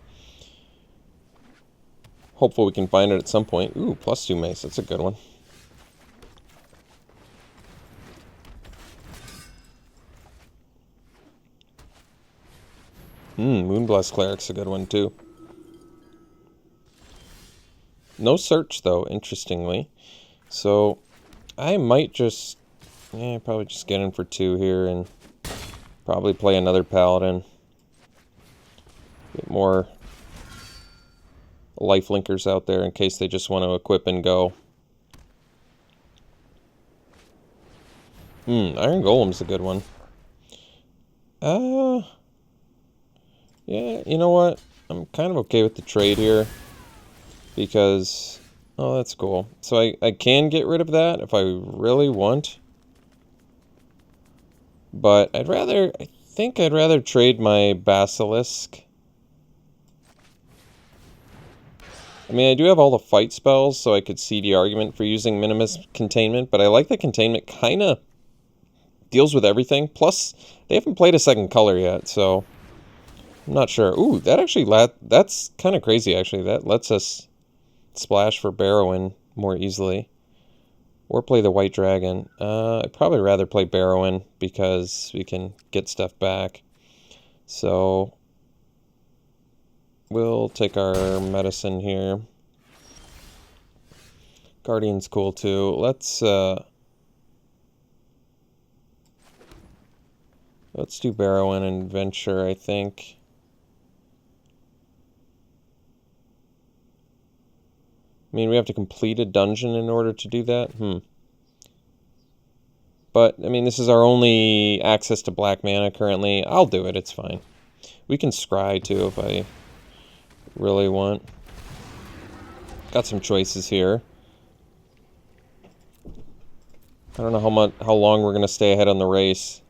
hopefully we can find it at some point. Ooh, +2 mace, that's a good one. Moonblast Cleric's a good one too. No search though, interestingly. So I might just probably just get in for 2 here and probably play another Paladin. Get more lifelinkers out there in case they just want to equip and go. Iron Golem's a good one. Yeah, you know what? I'm kind of okay with the trade here. Because, oh, that's cool. So I can get rid of that if I really want. But I think I'd rather trade my Basilisk. I mean, I do have all the fight spells, so I could see the argument for using Minimus Containment, but I like that Containment kind of deals with everything. Plus, they haven't played a second color yet, so I'm not sure. Ooh, that actually, that's kind of crazy, actually. That lets us splash for Barrow-in more easily. Or play the White Dragon. I'd probably rather play Barrow-in because we can get stuff back. So we'll take our medicine here. Guardian's cool too. Let's do Barrow-in and venture, I think. I mean, we have to complete a dungeon in order to do that? But, I mean, this is our only access to black mana currently. I'll do it, it's fine. We can scry, too, if I really want. Got some choices here. I don't know how long we're going to stay ahead on the race.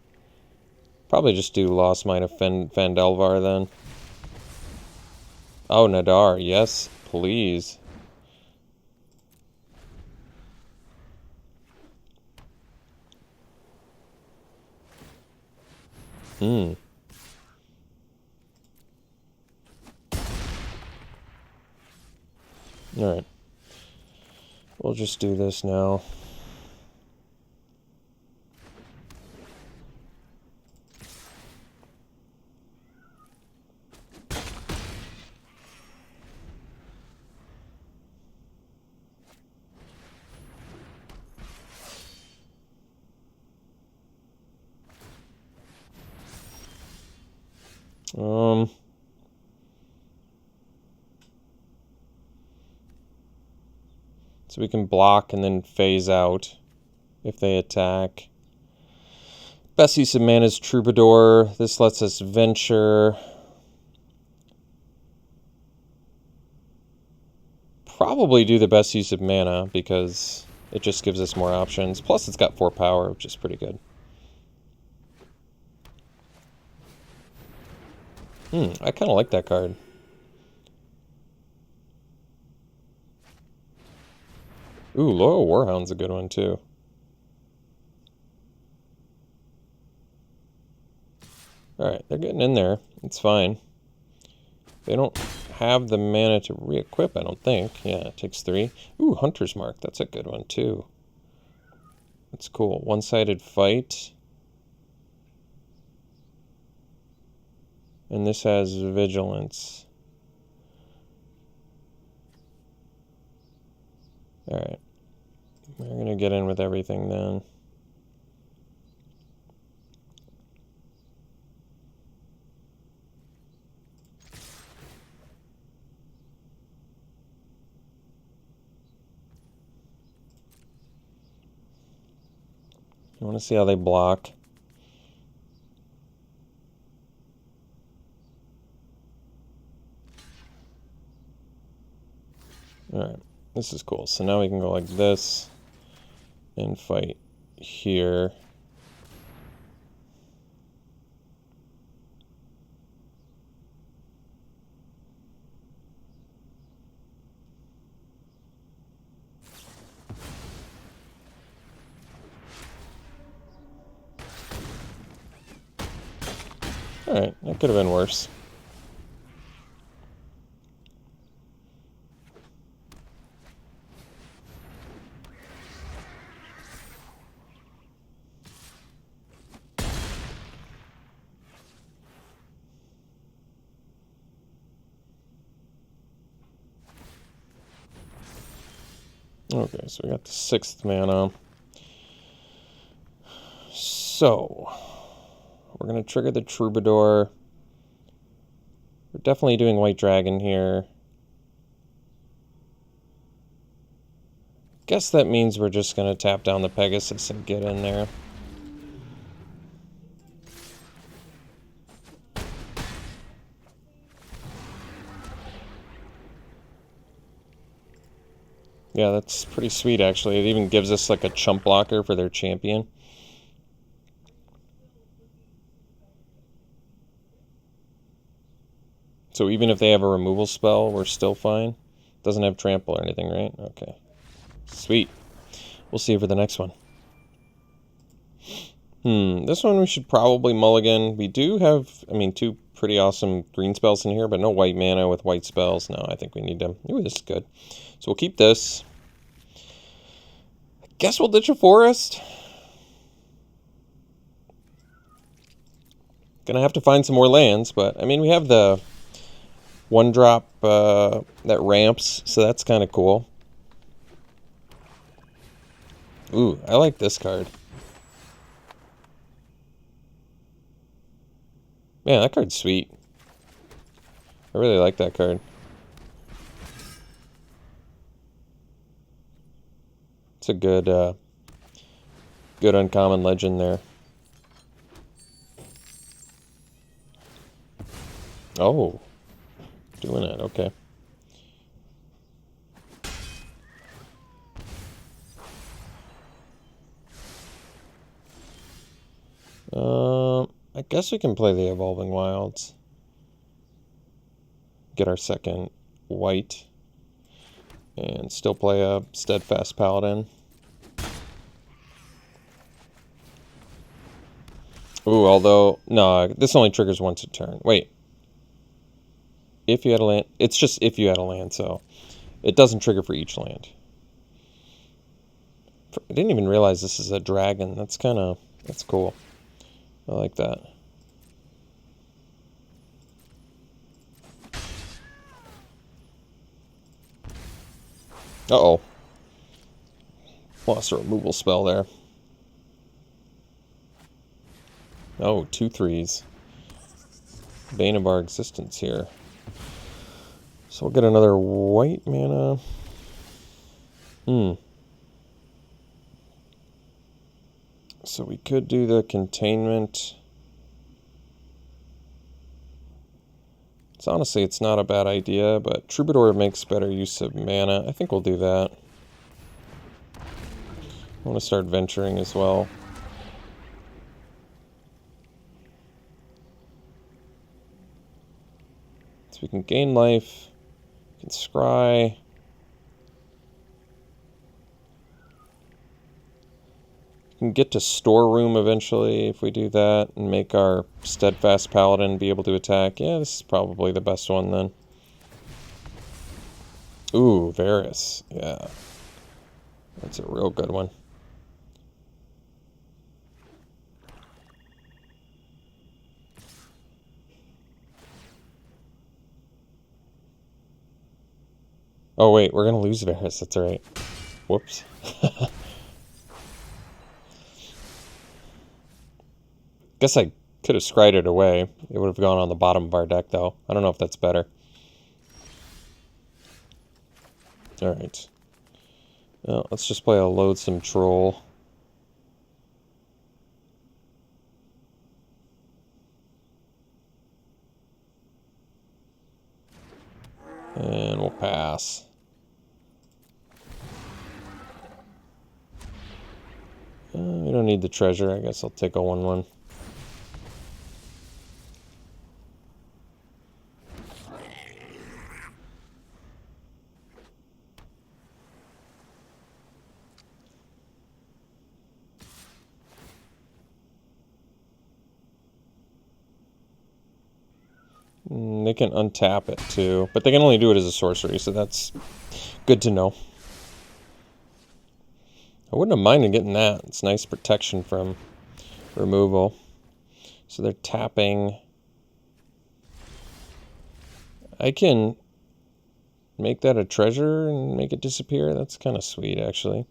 Probably just do Lost Mine of Phandelvar, then. Oh, Nadar, yes, please. Alright. We'll just do this now. So we can block and then phase out if they attack. Best use of mana is Troubadour. This lets us venture. Probably do the best use of mana because it just gives us more options. Plus it's got 4 power, which is pretty good. I kind of like that card. Ooh, Loyal Warhound's a good one too. Alright, they're getting in there. It's fine. They don't have the mana to re-equip, I don't think. Yeah, it takes 3. Ooh, Hunter's Mark. That's a good one too. That's cool. One-sided fight. And this has Vigilance. Alright. We're going to get in with everything then. I want to see how they block. Alright, this is cool. So now we can go like this and fight here. Alright, that could have been worse. Okay, so we got the 6th mana. So, we're going to trigger the Troubadour. We're definitely doing White Dragon here. Guess that means we're just going to tap down the Pegasus and get in there. Yeah, that's pretty sweet, actually. It even gives us like a chump blocker for their champion. So even if they have a removal spell, we're still fine. Doesn't have trample or anything, right? Okay. Sweet. We'll see you for the next one. This one we should probably mulligan. We do have, 2 pretty awesome green spells in here, but no white mana with white spells. No, I think we need them. Ooh, this is good. So we'll keep this. I guess we'll ditch a forest. Gonna have to find some more lands, but, we have the 1-drop that ramps, so that's kind of cool. Ooh, I like this card. Man, that card's sweet. I really like that card. It's a good, good uncommon legend there. Oh, doing it, okay. I guess we can play the Evolving Wilds. Get our second white. And still play a Steadfast Paladin. Ooh, although, no, this only triggers once a turn. Wait. If you had a land, it's just if you had a land, so it doesn't trigger for each land. I didn't even realize this is a dragon. That's cool. I like that. Uh-oh. Lost a removal spell there. Oh, 2 3s. Bane of our existence here. So we'll get another white mana. So we could do the containment. Honestly, it's not a bad idea, but Troubadour makes better use of mana. I think we'll do that. I want to start venturing as well. So we can gain life, we can scry. We can get to storeroom eventually if we do that and make our steadfast paladin be able to attack. Yeah, this is probably the best one then. Ooh, Varus. Yeah. That's a real good one. Oh wait, we're gonna lose Varus, that's right. Whoops. Guess I could have scried it away. It would have gone on the bottom of our deck, though. I don't know if that's better. Alright. Well, let's just play a loathsome troll. And we'll pass. We don't need the treasure. I guess I'll take a 1/1. They can untap it too, but they can only do it as a sorcery, so that's good to know. I wouldn't have minded getting that. It's nice protection from removal. So they're tapping. I can make that a treasure and make it disappear. That's kind of sweet, actually.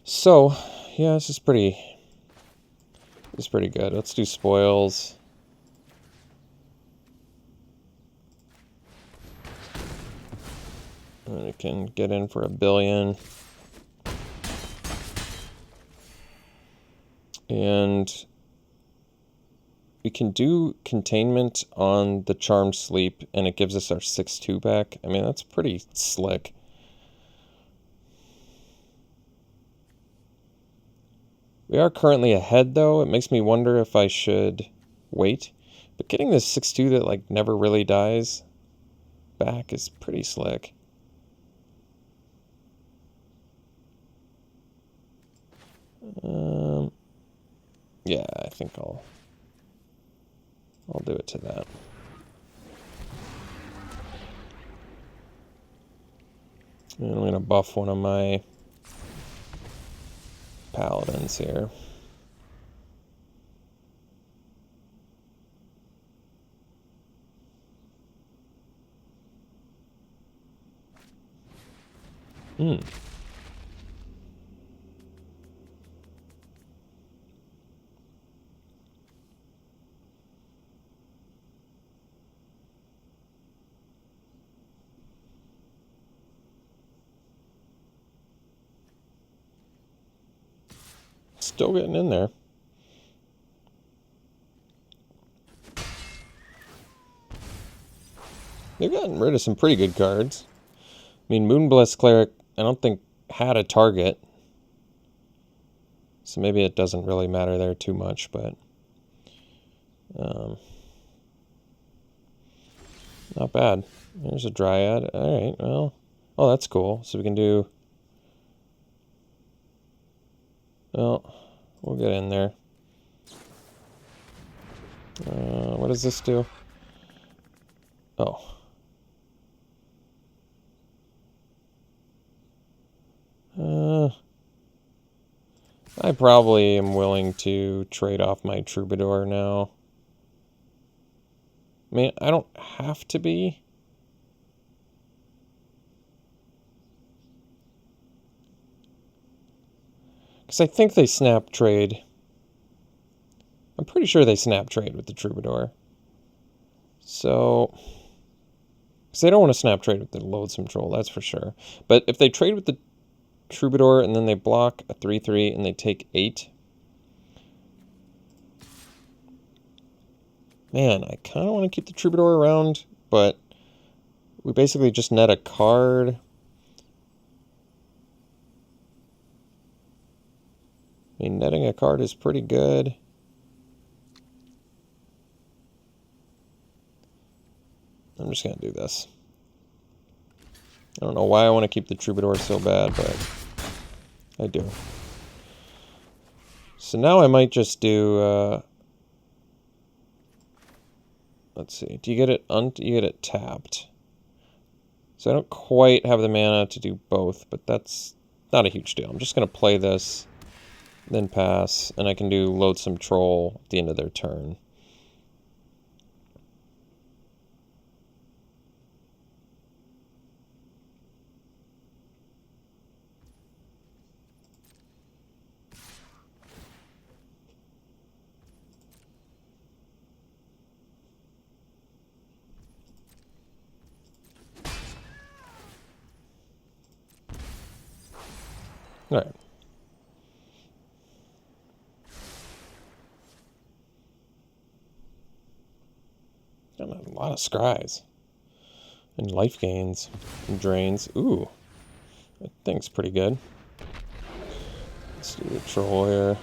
So, yeah, this is pretty good. Let's do spoils. And it can get in for 1 billion. And we can do containment on the Charmed Sleep, and it gives us our 6/2 back. I mean, that's pretty slick. We are currently ahead, though. It makes me wonder if I should wait. But getting this 6/2 that, like, never really dies back is pretty slick. Yeah, I think I'll do it to that. And I'm going to buff one of my paladins here. Still getting in there. They've gotten rid of some pretty good cards. I mean, Moonblessed Cleric, I don't think had a target. So maybe it doesn't really matter there too much, but not bad. There's a Dryad. Alright, well. Oh, that's cool. So we can do... Well, we'll get in there. What does this do? Oh. I probably am willing to trade off my Troubadour now. I mean, I don't have to be. Because I think they snap trade. I'm pretty sure they snap trade with the Troubadour. So... Because they don't want to snap trade with the Loathsome Troll, that's for sure. But if they trade with the Troubadour and then they block a 3/3 and they take 8, Man, I kind of want to keep the Troubadour around, but we basically just net a card. I mean, netting a card is pretty good. I'm just going to do this. I don't know why I want to keep the Troubadour so bad, but I do. So now I might just do, let's see, do you get it you get it tapped? So I don't quite have the mana to do both, but that's not a huge deal. I'm just going to play this, then pass, and I can do Loathsome Troll at the end of their turn. All right. Got a lot of scries. And life gains and drains. Ooh. That thing's pretty good. Let's do the troll here.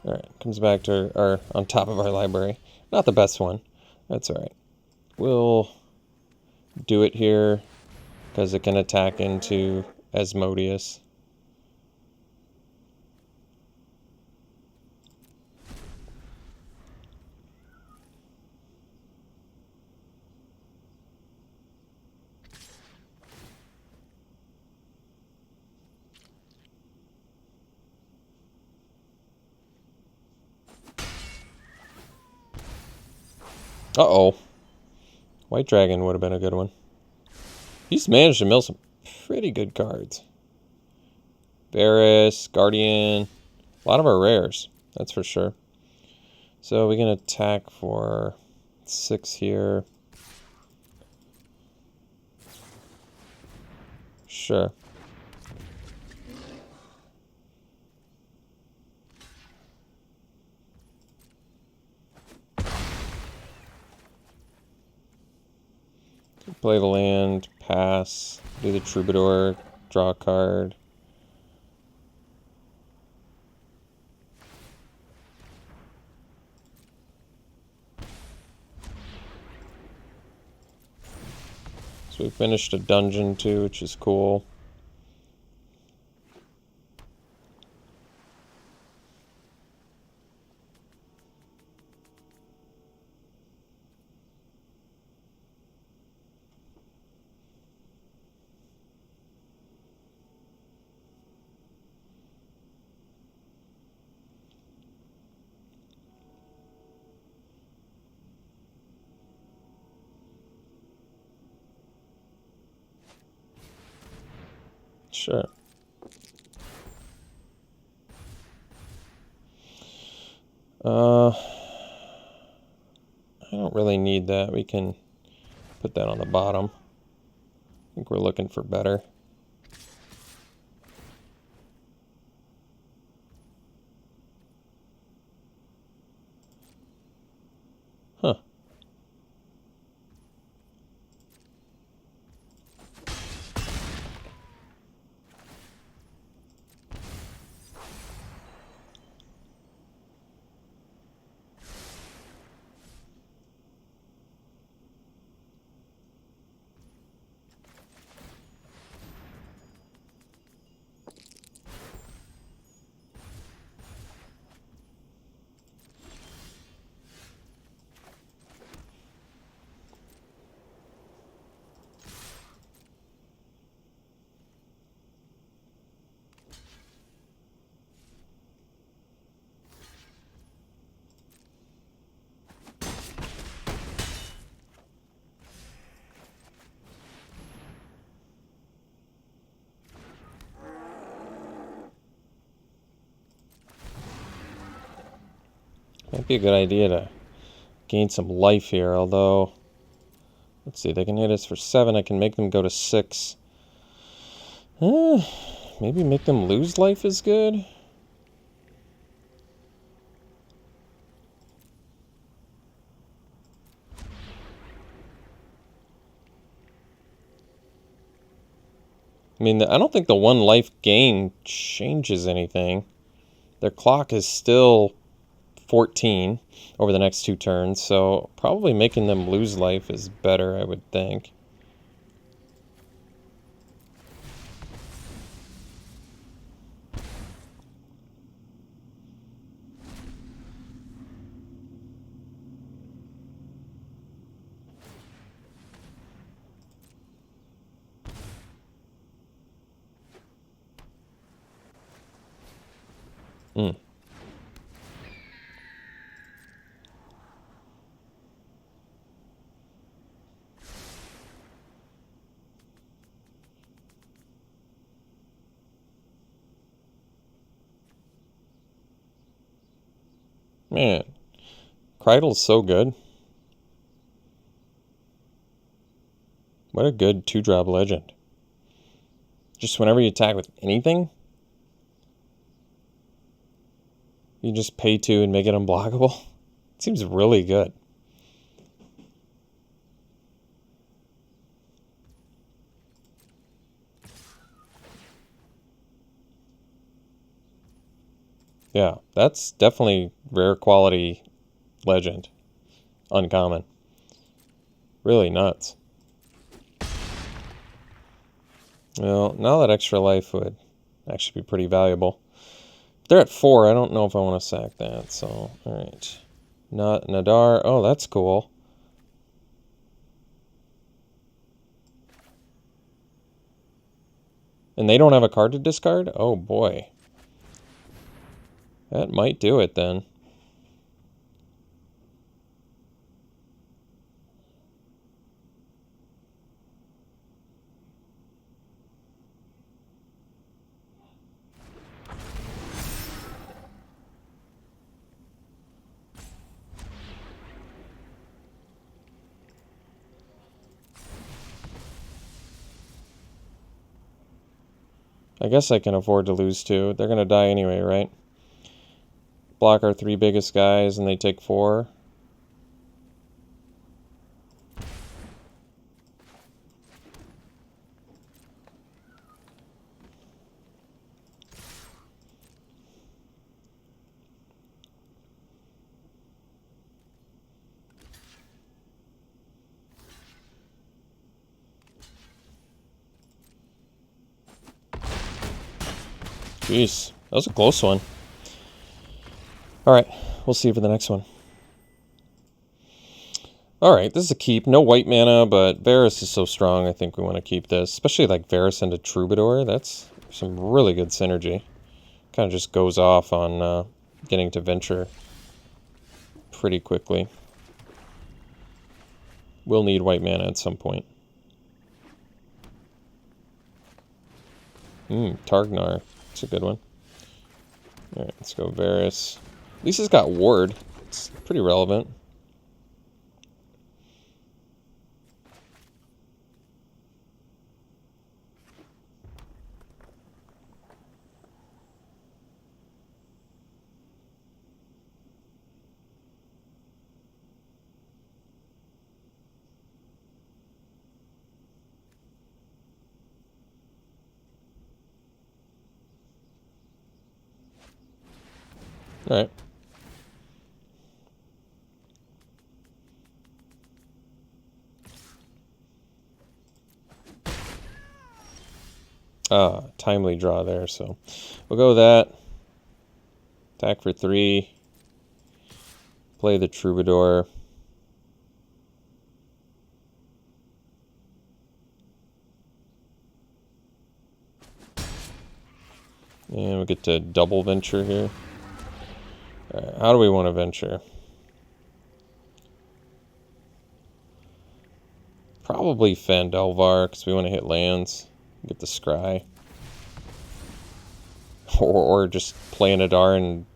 Alright, comes back to our on top of our library. Not the best one. That's alright. We'll do it here because it can attack into Asmodeus. Uh-oh. White Dragon would have been a good one. He's managed to mill some pretty good cards. Varus, Guardian, a lot of our rares, that's for sure. So we can attack for 6 here. Sure. Play the land, pass, do the Troubadour, draw a card. So we finished a dungeon too, which is cool. Sure. I don't really need that. We can put that on the bottom. I think we're looking for better. Huh. Might be a good idea to gain some life here, although, let's see, they can hit us for 7. I can make them go to 6. Maybe make them lose life is good. I mean, I don't think the 1 life gain changes anything. Their clock is still 14 over the next 2 turns, so probably making them lose life is better, I would think. Hmm. Man, Kreidl's so good. What a good 2-drop legend. Just whenever you attack with anything, you just pay 2 and make it unblockable. It seems really good. Yeah, that's definitely rare quality legend. Uncommon. Really nuts. Well, now that extra life would actually be pretty valuable. They're at 4. I don't know if I want to sack that, so, alright. Nadar. Oh, that's cool. And they don't have a card to discard? Oh, boy. That might do it, then. I guess I can afford to lose 2. They're going to die anyway, right? Block our 3 biggest guys, and they take 4. Jeez, that was a close one. Alright, we'll see for the next one. Alright, this is a keep. No white mana, but Varus is so strong, I think we want to keep this. Especially like Varus into Troubadour. That's some really good synergy. Kind of just goes off on getting to Venture pretty quickly. We'll need white mana at some point. Targnar. That's a good one. Alright, let's go Varus. At least it's got Ward. It's pretty relevant. Alright. Timely draw there, so we'll go with that. Attack for 3. Play the Troubadour. And we get to double Venture here. Alright, how do we want to Venture? Probably Phandelvar, because we want to hit lands. Get the Scry. Or just play Nadar and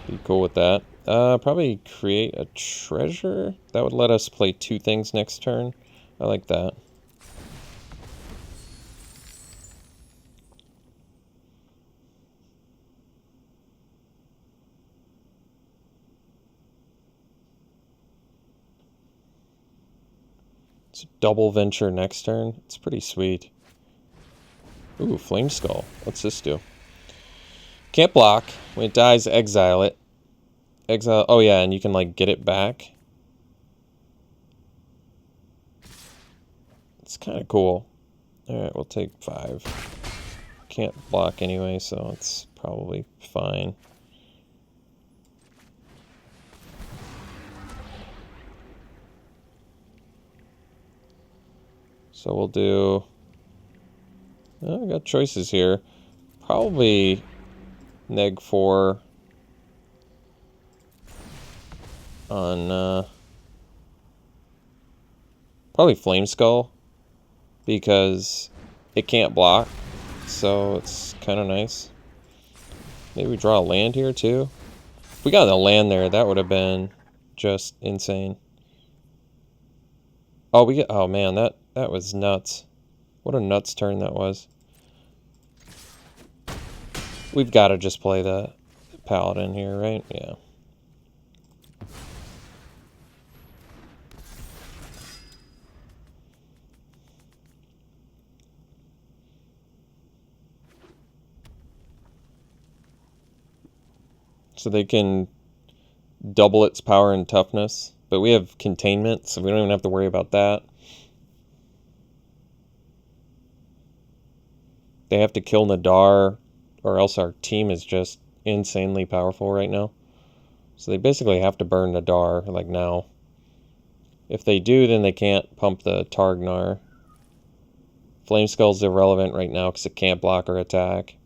be cool with that. Probably create a treasure. That would let us play 2 things next turn. I like that. It's double venture next turn. It's pretty sweet. Ooh, Flame Skull. What's this do? Can't block. When it dies, exile it. Exile. Oh yeah, and you can like get it back. It's kind of cool. Alright, we'll take 5. Can't block anyway, so it's probably fine. So we'll do... I got choices here. Probably neg 4 on... probably Flame Skull, because it can't block, so it's kind of nice. Maybe we draw a land here too. If we got a land there, that would have been just insane. Oh, we get... oh man, that was nuts. What a nuts turn that was. We've got to just play the Paladin here, right? Yeah. So they can double its power and toughness, but we have containment, so we don't even have to worry about that. They have to kill Nadar, or else our team is just insanely powerful right now. So they basically have to burn Nadar, like now. If they do, then they can't pump the Targnar. Flame Skull's irrelevant right now because it can't block or attack.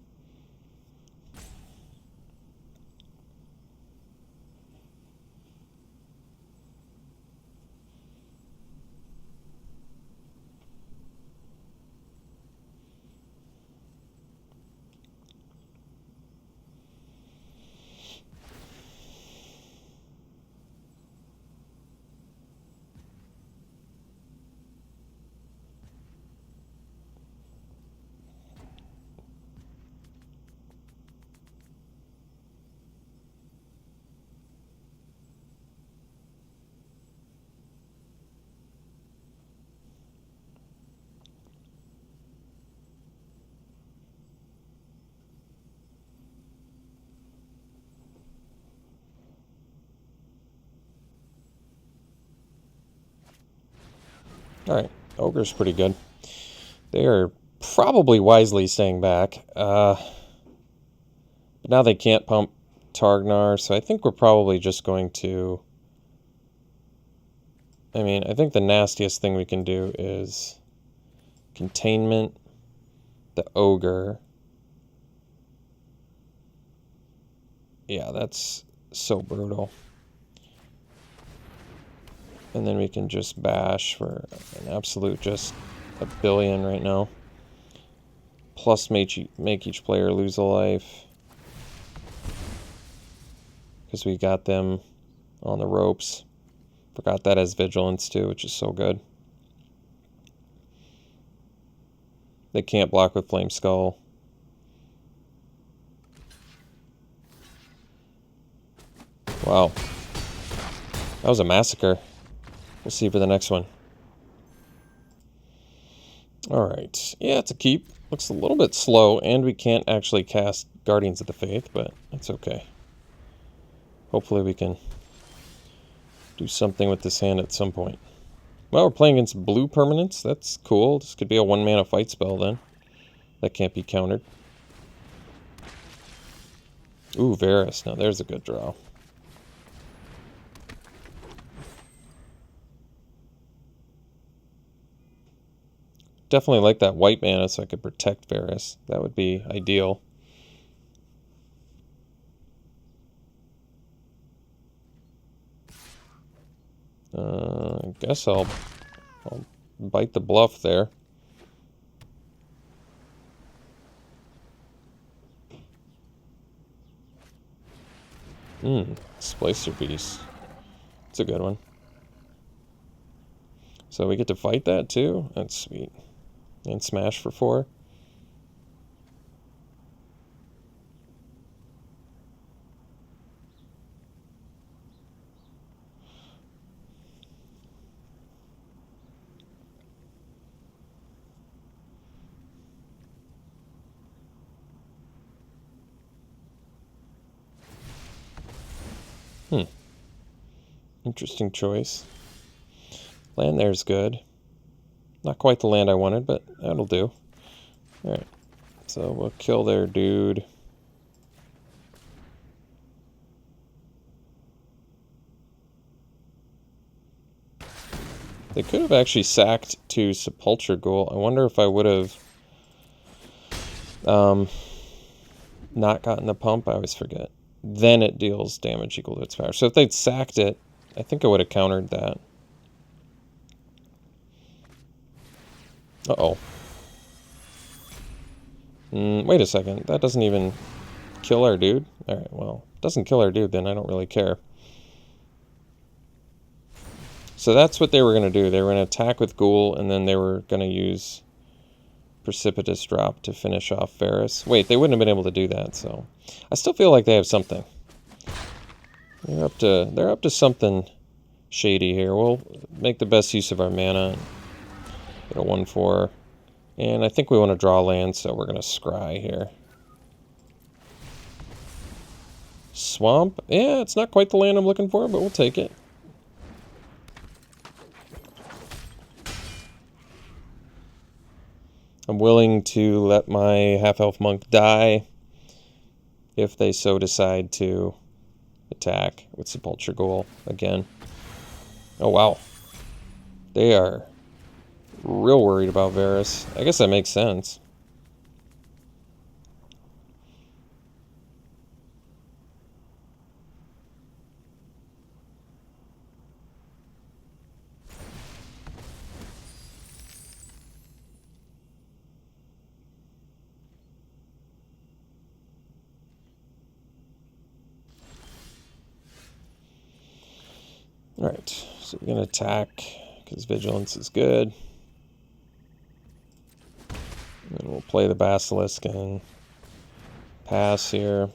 Alright, Ogre's pretty good. They are probably wisely staying back. But now they can't pump Targnar, so I think we're probably just going to... I mean, I think the nastiest thing we can do is containment the Ogre. Yeah, that's so brutal. And then we can just bash for an absolute just a billion right now. Plus make each player lose a life. Because we got them on the ropes. Forgot that as vigilance too, which is so good. They can't block with Flame Skull. Wow. That was a massacre. We'll see for the next one. Alright. Yeah, it's a keep. Looks a little bit slow, and we can't actually cast Guardians of the Faith, but that's okay. Hopefully we can do something with this hand at some point. Well, we're playing against blue permanents. That's cool. This could be a 1-mana fight spell then. That can't be countered. Ooh, Varus. Now there's a good draw. Definitely like that white mana so I could protect Varus. That would be ideal. I guess I'll bite the bluff there. Splicer Beast. It's a good one. So we get to fight that too? That's sweet. And smash for 4. Interesting choice. Land there's good. Not quite the land I wanted, but that'll do. Alright. So we'll kill their dude. They could have actually sacked to Sepulchre Ghoul. I wonder if I would have not gotten the pump. I always forget. Then it deals damage equal to its power. So if they'd sacked it, I think I would have countered that. Uh-oh. Wait a second. That doesn't even kill our dude? Alright, well, it doesn't kill our dude, then I don't really care. So that's what they were going to do. They were going to attack with Ghoul, and then they were going to use Precipitous Drop to finish off Varus. Wait, they wouldn't have been able to do that, so... I still feel like they have something. They're up to something shady here. We'll make the best use of our mana. Get a 1/4. And I think we want to draw land, so we're going to scry here. Swamp? Yeah, it's not quite the land I'm looking for, but we'll take it. I'm willing to let my half-elf monk die if they so decide to attack with Sepulchre Ghoul again. Oh, wow. They are real worried about Varus. I guess that makes sense. Alright, so we're going to attack because Vigilance is good. And we'll play the Basilisk and pass here.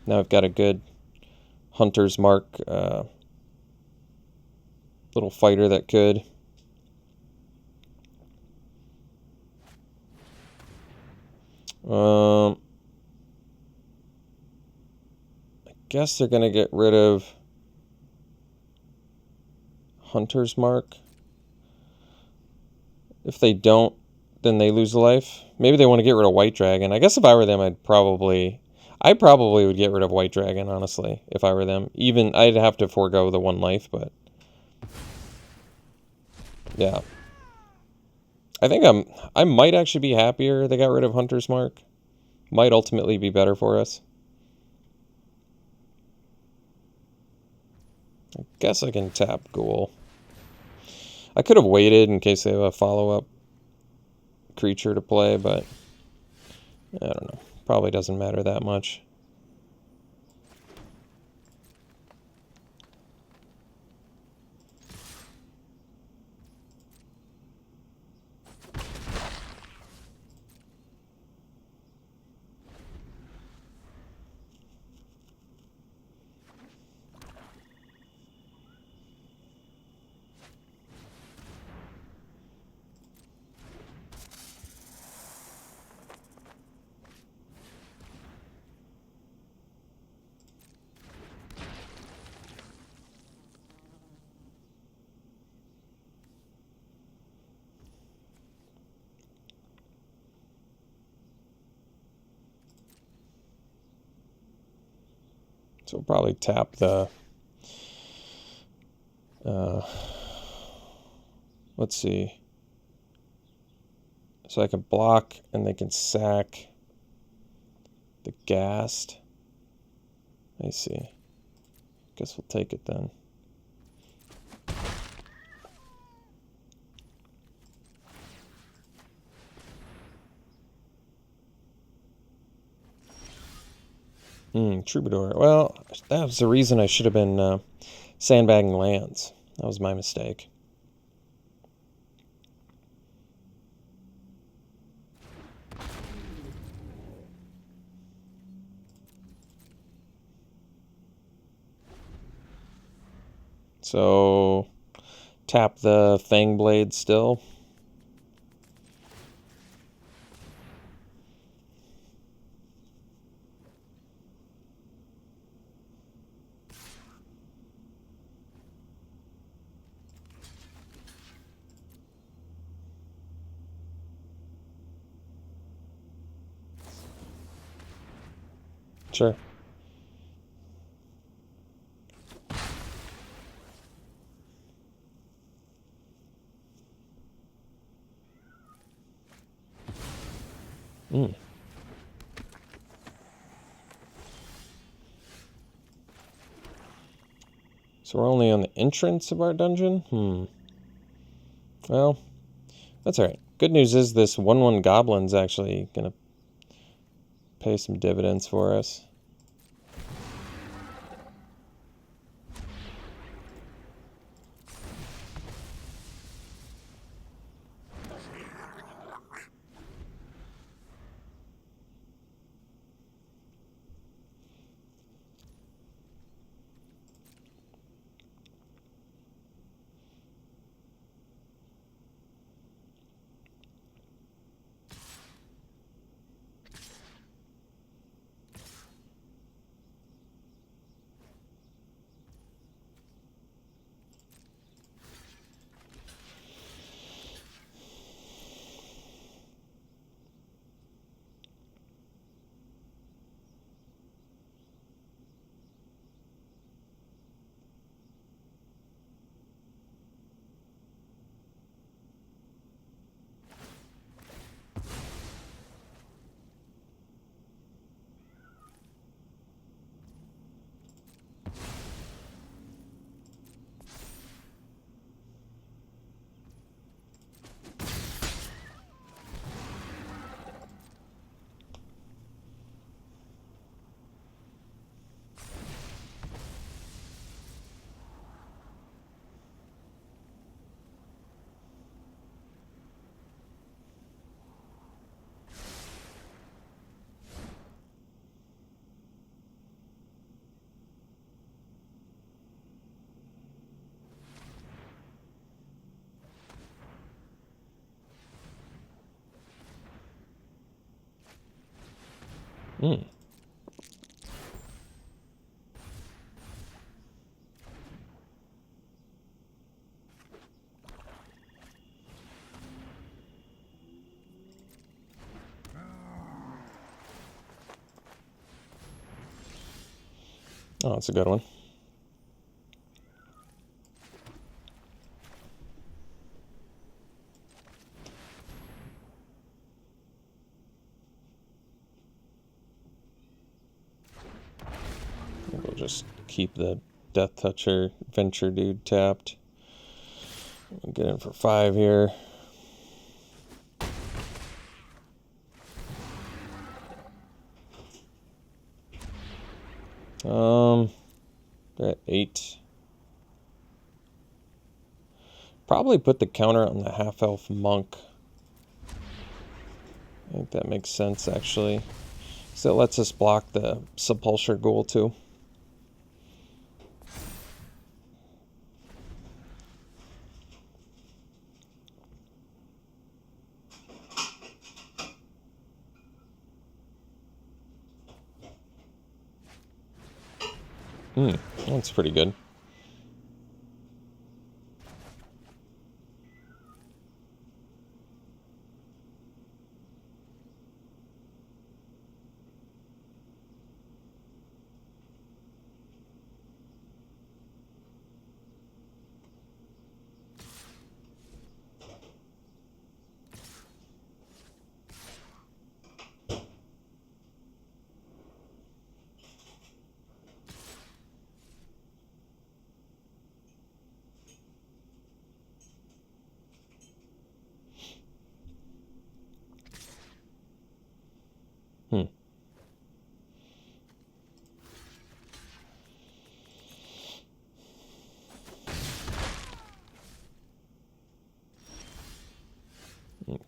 Now I've got a good Hunter's Mark little fighter that could. I guess they're going to get rid of Hunter's Mark. If they don't, then they lose a life. Maybe they want to get rid of White Dragon. I guess if I were them, I probably would get rid of White Dragon, honestly, if I were them. Even, I'd have to forego the 1 life, but... yeah. I think I might actually be happier they got rid of Hunter's Mark. Might ultimately be better for us. I guess I can tap Ghoul. I could have waited in case they have a follow-up creature to play, but I don't know. Probably doesn't matter that much. So we'll probably tap the... let's see. So I can block and they can sack the Ghast. I see. Guess we'll take it then. Troubadour. Well, that was the reason I should have been sandbagging lands. That was my mistake. So, tap the Fang Blade still. Sure. Hmm. So we're only on the entrance of our dungeon? Well, that's alright. Good news is this 1/1 goblin's actually gonna pay some dividends for us. Hmm. Oh, that's a good one. We'll just keep the Death Toucher Venture dude tapped. We'll get in for 5 here. They're at 8. Probably put the counter on the half-elf monk. I think that makes sense, actually. So it lets us block the Sepulcher Ghoul, too. That's pretty good.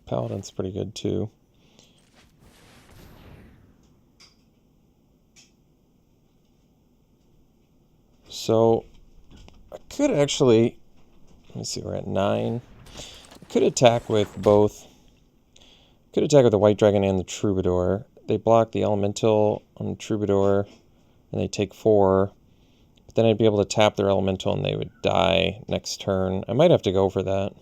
Paladin's pretty good, too. So, I could actually... Let me see, we're at 9. I could attack with both... Could attack with the White Dragon and the Troubadour. They block the Elemental on the Troubadour, and they take 4. But then I'd be able to tap their Elemental, and they would die next turn. I might have to go for that.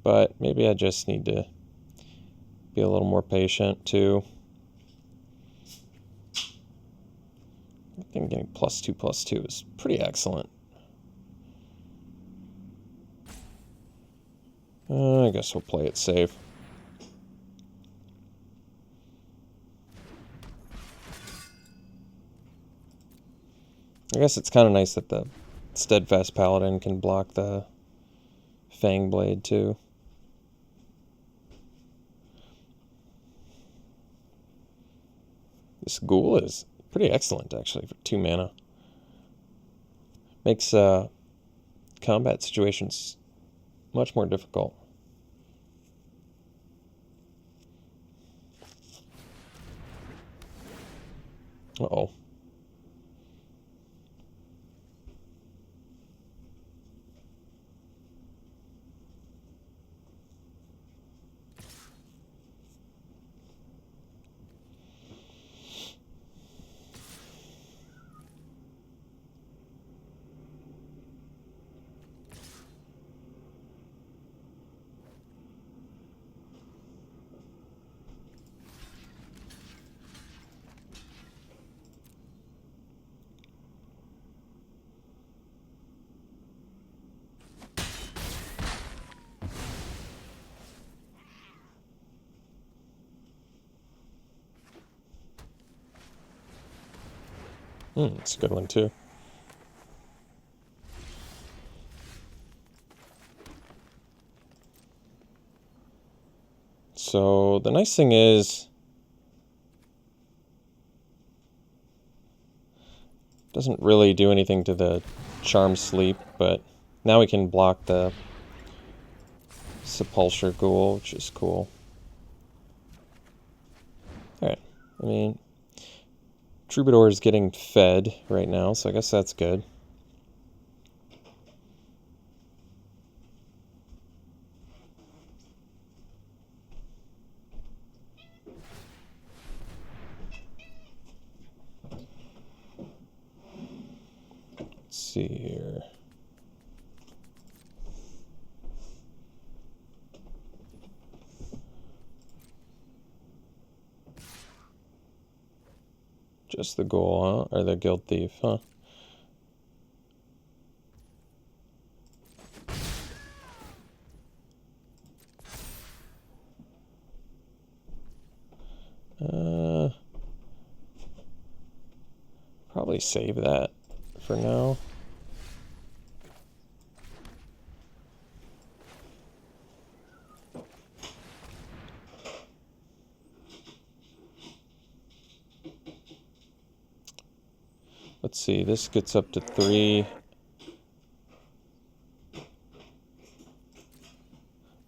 but maybe I just need to be a little more patient too. I think getting +2/+2 is pretty excellent. I guess we'll play it safe. I guess it's kind of nice that the Steadfast Paladin can block the Fang Blade too. This Ghoul is pretty excellent actually for 2 mana. Makes combat situations much more difficult. Uh-oh. It's a good one too. So the nice thing is, doesn't really do anything to the Charm Sleep, but now we can block the Sepulchre Ghoul, which is cool. Alright, I mean, Troubadour is getting fed right now, so I guess that's good. Let's see here. Just the Ghoul, huh? Or the Guild Thief, huh? Probably save that for now. Let's see, this gets up to 3. I'm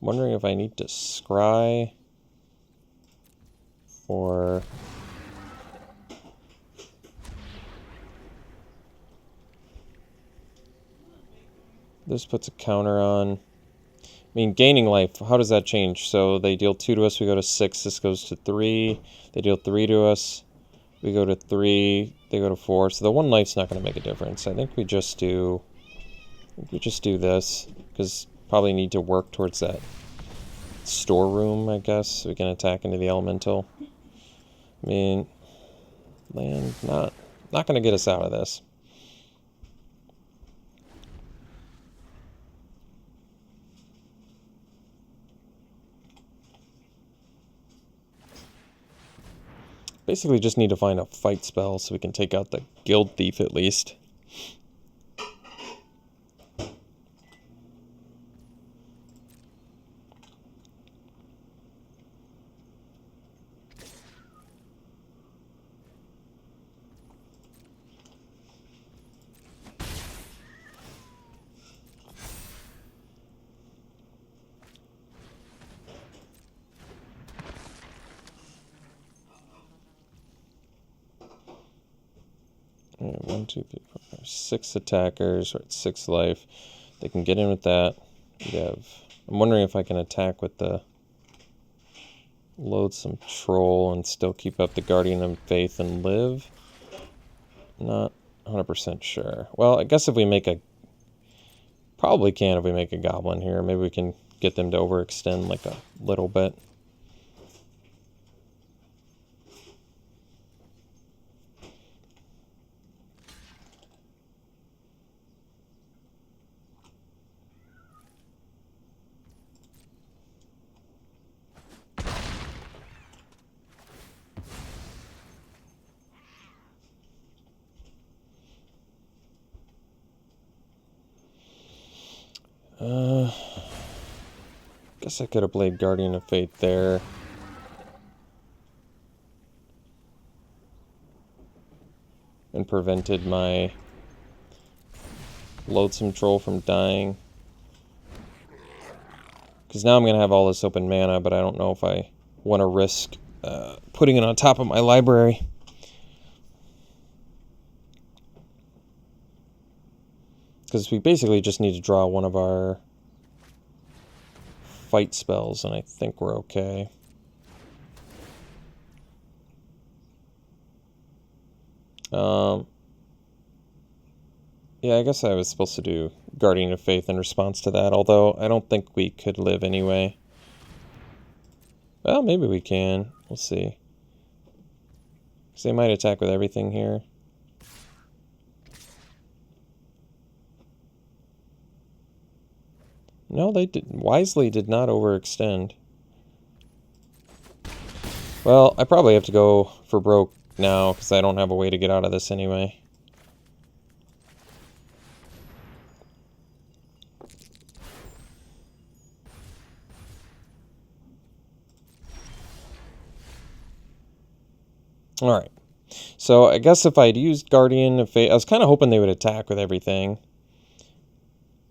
wondering if I need to scry or this puts a counter on. I mean, gaining life, how does that change? So they deal 2 to us, we go to 6, this goes to 3. They deal 3 to us, we go to 3, they go to 4. So the 1 life's not going to make a difference. I think we just do this, because probably need to work towards that storeroom, I guess, so we can attack into the elemental. I mean, land not going to get us out of this. Basically just need to find a fight spell so we can take out the Guild Thief at least. Alright, 1, 2, 3, 4, 5, 6 attackers. We're at 6 life. They can get in with that. We have. I'm wondering if I can attack with the Loathsome Troll and still keep up the Guardian of Faith and live. Not 100% sure. Well, I guess if we make a... Probably can if we make a Goblin here. Maybe we can get them to overextend like a little bit. Guess I could have played Guardian of Fate there. And prevented my Loathsome Troll from dying. Because now I'm going to have all this open mana, but I don't know if I want to risk putting it on top of my library. Because we basically just need to draw one of our fight spells, and I think we're okay. Yeah, I guess I was supposed to do Guardian of Faith in response to that, although I don't think we could live anyway. Well, maybe we can. We'll see. Because they might attack with everything here. No, they wisely did not overextend. Well, I probably have to go for broke now, because I don't have a way to get out of this anyway. Alright. So, I guess if I'd used Guardian of Fate, I was kind of hoping they would attack with everything.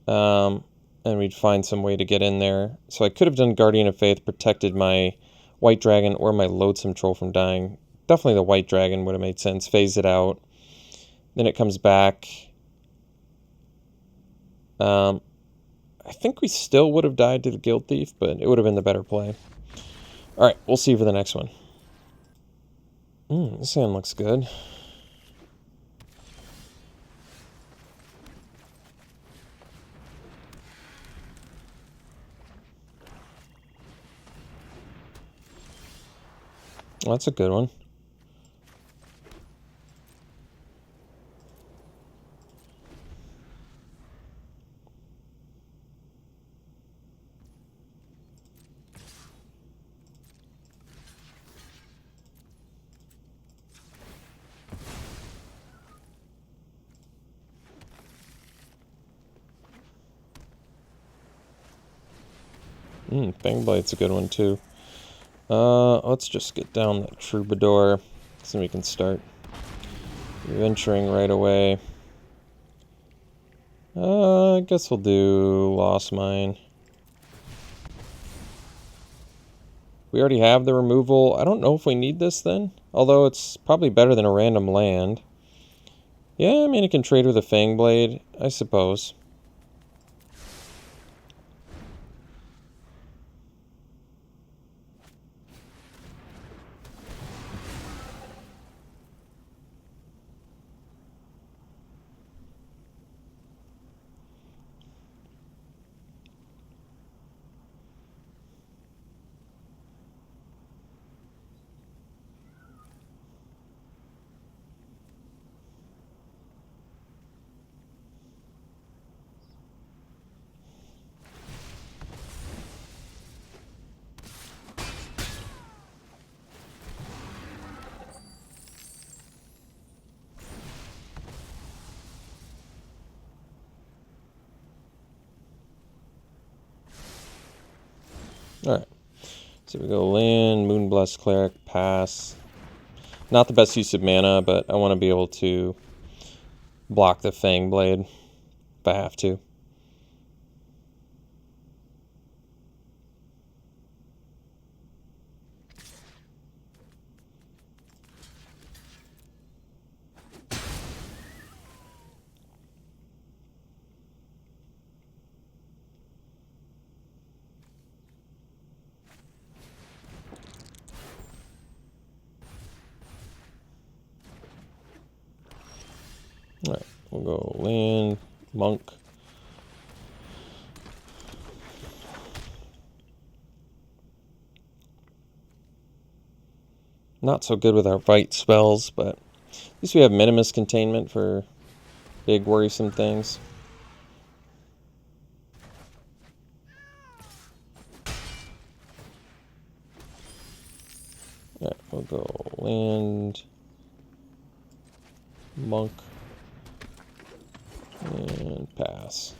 And we'd find some way to get in there. So I could have done Guardian of Faith, protected my White Dragon or my Loathsome Troll from dying. Definitely the White Dragon would have made sense. Phase it out. Then it comes back. I think we still would have died to the Guild Thief, but it would have been the better play. Alright, we'll see you for the next one. This hand looks good. Well, that's a good one. Fangblade's a good one too. Let's just get down that Troubadour so we can start venturing right away. I guess we'll do Lost Mine. We already have the removal. I don't know if we need this then, although it's probably better than a random land. Yeah, I mean, it can trade with a Fangblade, I suppose. Alright, so we go land, Moonblessed Cleric, pass. Not the best use of mana, but I want to be able to block the Fangblade if I have to. Alright, we'll go land, Monk. Not so good with our fight spells, but at least we have Minimus Containment for big worrisome things. Alright, we'll go land, monk, and pass.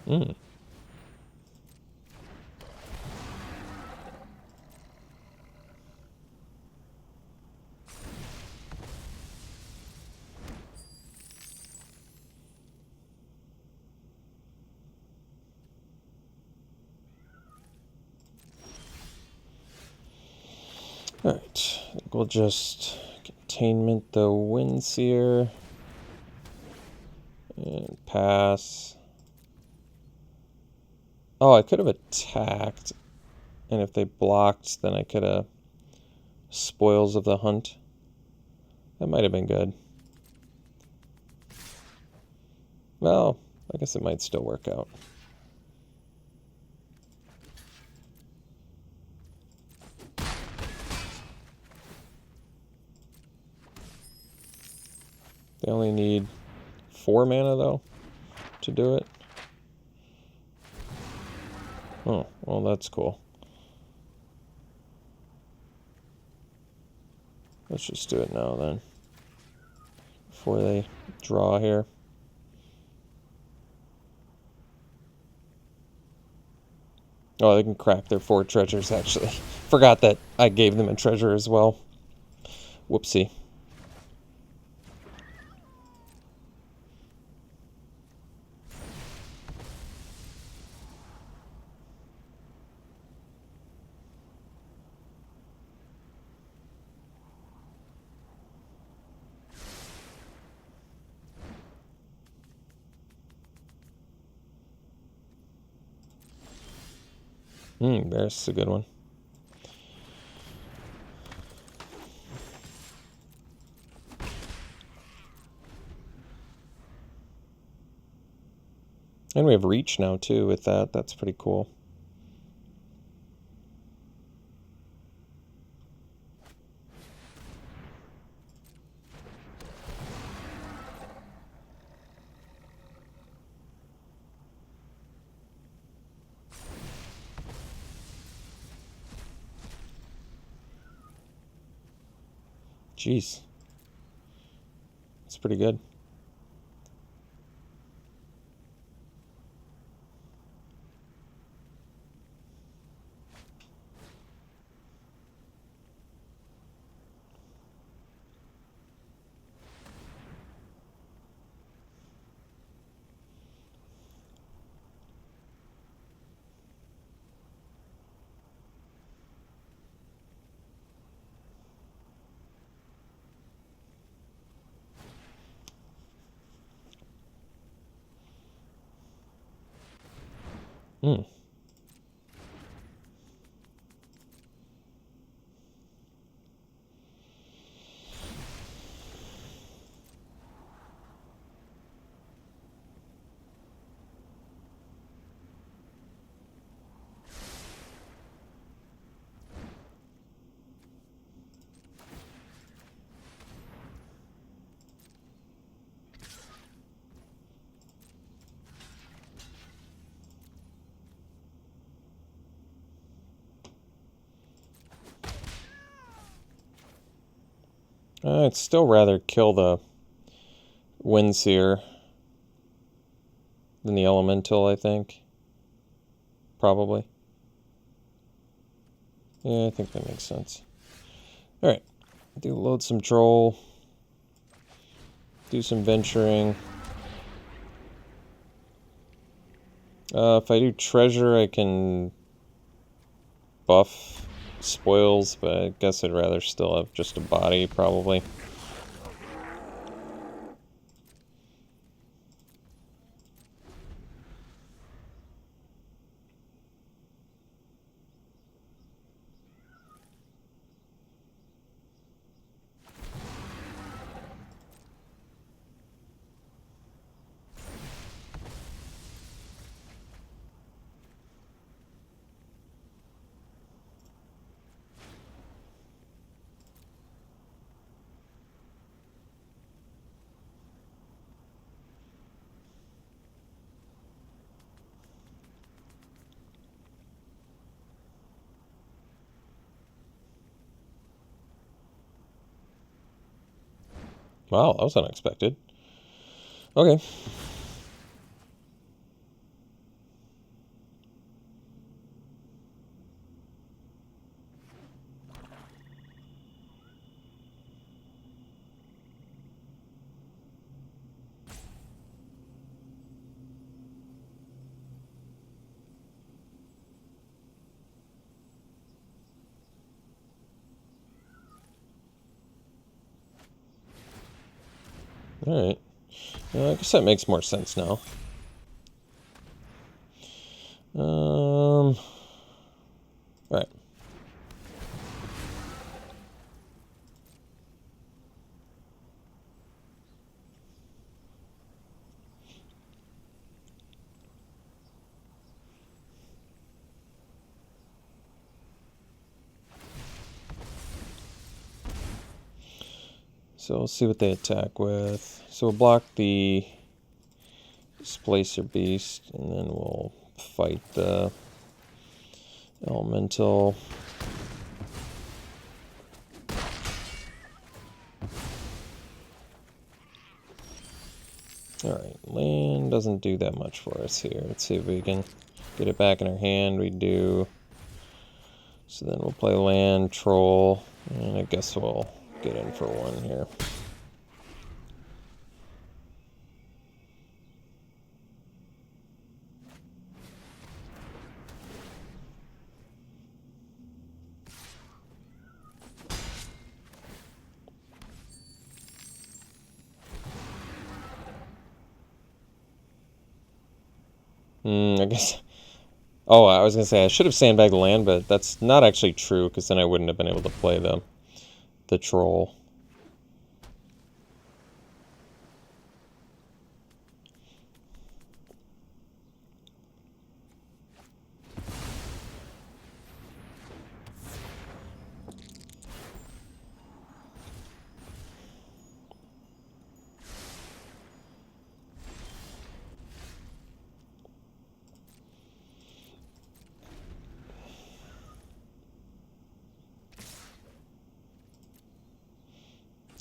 Mm. Alright, we'll just containment the Windseer and pass. Oh, I could have attacked, and if they blocked, then I could have Spoils of the Hunt. That might have been good. Well, I guess it might still work out. They only need 4 mana, though, to do it. Oh, well, that's cool. Let's just do it now, then, before they draw here. Oh, they can crack their 4 treasures, actually. Forgot that I gave them a treasure as well. Whoopsie. There's a good one. And we have reach now, too, with that. That's pretty cool. Jeez. It's pretty good. Hmm. I'd still rather kill the Windseer than the Elemental, I think. Probably. Yeah, I think that makes sense. Alright. Do load some Droll. Do some venturing. If I do treasure, I can buff spoils, but I guess I'd rather still have just a body, probably. Wow, that was unexpected. Okay. Alright. I guess that makes more sense now. Alright. So we'll see what they attack with. So we'll block the Displacer Beast, and then we'll fight the Elemental. Alright, land doesn't do that much for us here. Let's see if we can get it back in our hand. We do. So then we'll play land, troll, and I guess we'll get in for one here. I guess. Oh, I was going to say I should have sandbagged the land, but that's not actually true, because then I wouldn't have been able to play the troll.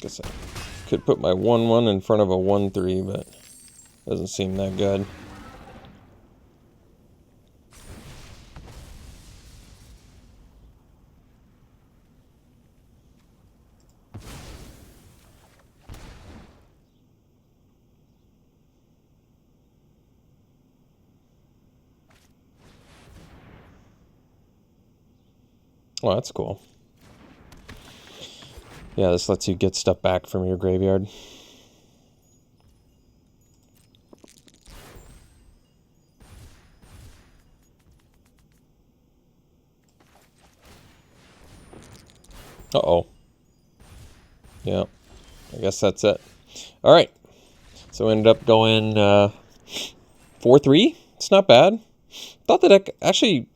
Guess I could put my 1/1 in front of a 1/3, but doesn't seem that good. Oh, that's cool. Yeah, this lets you get stuff back from your graveyard. Uh-oh. Yeah, I guess that's it. All right. So we ended up going 4-3. It's not bad. Thought the deck actually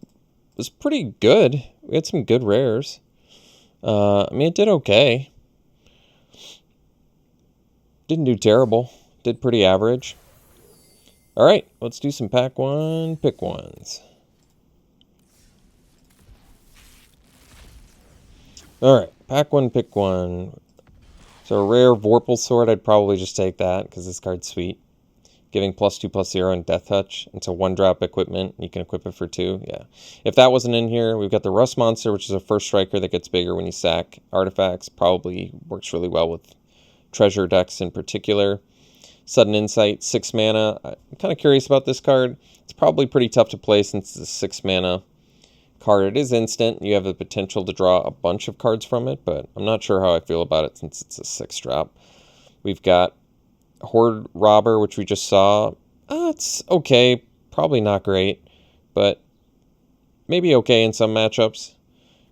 was pretty good. We had some good rares. I mean, it did okay. Didn't do terrible. Did pretty average. All right, let's do some pack one, pick ones. All right, pack one, pick one. So a rare Vorpal Sword, I'd probably just take that because this card's sweet. Giving +2/+0 and Death Touch. It's a 1-drop equipment. You can equip it for 2. Yeah. If that wasn't in here, we've got the Rust Monster, which is a first striker that gets bigger when you sack artifacts. Probably works really well with treasure decks in particular. Sudden Insight, 6 mana. I'm kind of curious about this card. It's probably pretty tough to play since it's a 6 mana card. It is instant. You have the potential to draw a bunch of cards from it, but I'm not sure how I feel about it since it's a 6-drop. We've got Horde Robber, which we just saw. It's okay. Probably not great, but maybe okay in some matchups.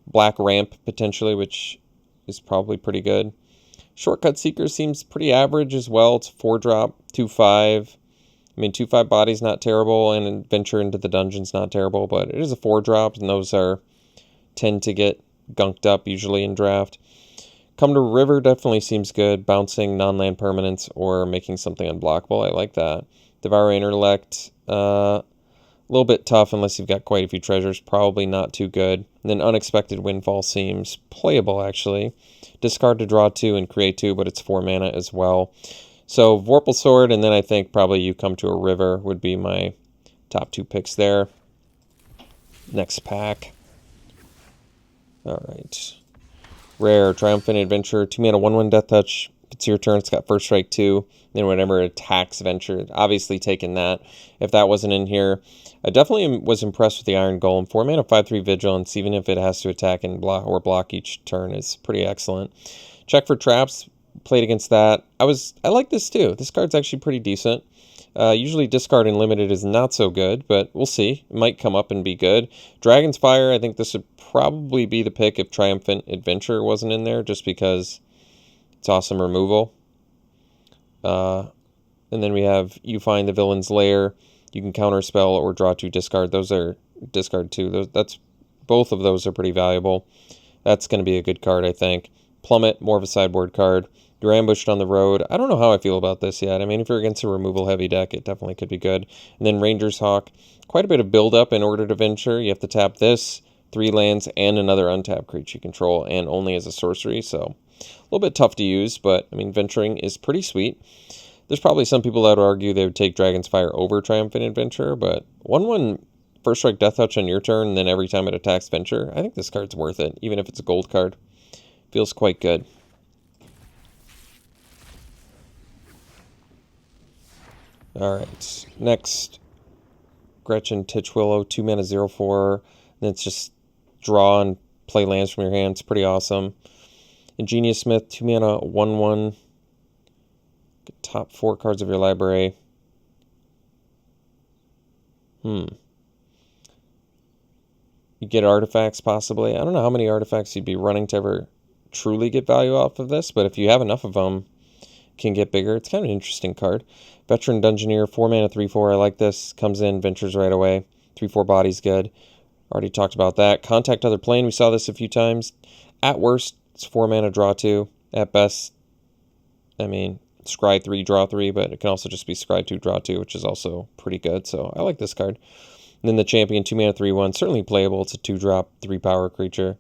Black Ramp, potentially, which is probably pretty good. Shortcut Seeker seems pretty average as well. It's a 4-drop, 2/5. I mean, 2/5 body's not terrible, and Adventure into the Dungeon's not terrible, but it is a 4-drop, and those tend to get gunked up usually in draft. Come to River definitely seems good. Bouncing non-land permanents or making something unblockable. I like that. Devour Intellect. A A little bit tough unless you've got quite a few treasures. Probably not too good. And then Unexpected Windfall seems playable, actually. Discard to draw 2 and create 2, but it's 4 mana as well. So Vorpal Sword, and then I think probably You Come to a River would be my top 2 picks there. Next pack. All right. Rare, Triumphant Adventure, 2 mana, 1/1 Death Touch. If it's your turn, it's got First Strike 2. Then whenever it attacks Venture, obviously taking that. If that wasn't in here, I definitely was impressed with the Iron Golem. 4 mana, 5/3 Vigilance, even if it has to attack and block each turn, is pretty excellent. Check for traps. Played against that. I like this too. This card's actually pretty decent. Usually discard and limited is not so good, but we'll see. It might come up and be good. Dragon's Fire, I think this would probably be the pick if Triumphant Adventure wasn't in there, just because it's awesome removal. And then we have You Find the Villain's Lair. You can counterspell or draw 2 discard. Those are discard 2. Both of those are pretty valuable. That's going to be a good card, I think. Plummet, more of a sideboard card. You're ambushed on the road. I don't know how I feel about this yet. I mean, if you're against a removal-heavy deck, it definitely could be good. And then Ranger's Hawk. Quite a bit of build-up in order to venture. You have to tap this, 3 lands, and another untapped creature you control, and only as a sorcery. So a little bit tough to use, but, I mean, venturing is pretty sweet. There's probably some people that would argue they would take Dragon's Fire over Triumphant Adventure, but 1/1 First Strike Death Touch on your turn, and then every time it attacks Venture, I think this card's worth it, even if it's a gold card. Feels quite good. All right, next, Gretchen, Titch, Willow, 2 mana, 0/4. Then it's just draw and play lands from your hand. It's pretty awesome. Ingenious Smith, 2 mana, 1/1. Top 4 cards of your library. You get artifacts, possibly. I don't know how many artifacts you'd be running to ever truly get value off of this, but if you have enough of them, it can get bigger. It's kind of an interesting card. Veteran Dungeoneer, 4 mana, 3/4. I like this. Comes in, ventures right away. 3/4 body's good. Already talked about that. Contact Other Plane. We saw this a few times. At worst, it's 4 mana, draw 2. At best, I mean, scry 3, draw 3, but it can also just be scry 2, draw 2, which is also pretty good. So I like this card. And then the Champion, 2 mana, 3/1. Certainly playable. It's a 2-drop, 3-power creature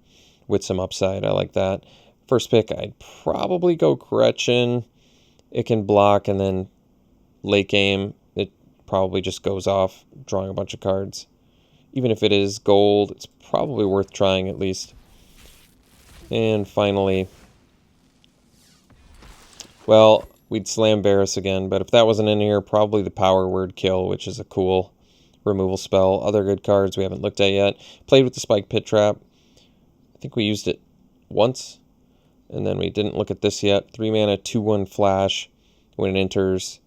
with some upside. I like that. First pick, I'd probably go Gretchen. It can block, and then late game, it probably just goes off, drawing a bunch of cards. Even if it is gold, it's probably worth trying at least. And finally, well, we'd slam Varus again, but if that wasn't in here, probably the Power Word Kill, which is a cool removal spell. Other good cards we haven't looked at yet. Played with the Spike Pit Trap. I think we used it once, and then we didn't look at this yet. 3 mana, 2/1 flash. When it enters,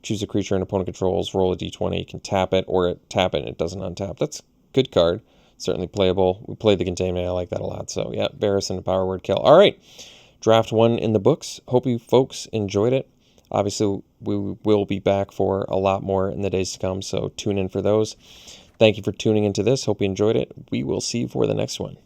choose a creature an opponent controls, roll a d20. You can tap it, or tap it and it doesn't untap. That's a good card. Certainly playable. We played the Containment. I like that a lot. So, yeah, Varus and Power Word Kill. All right. Draft 1 in the books. Hope you folks enjoyed it. Obviously, we will be back for a lot more in the days to come, so tune in for those. Thank you for tuning into this. Hope you enjoyed it. We will see you for the next one.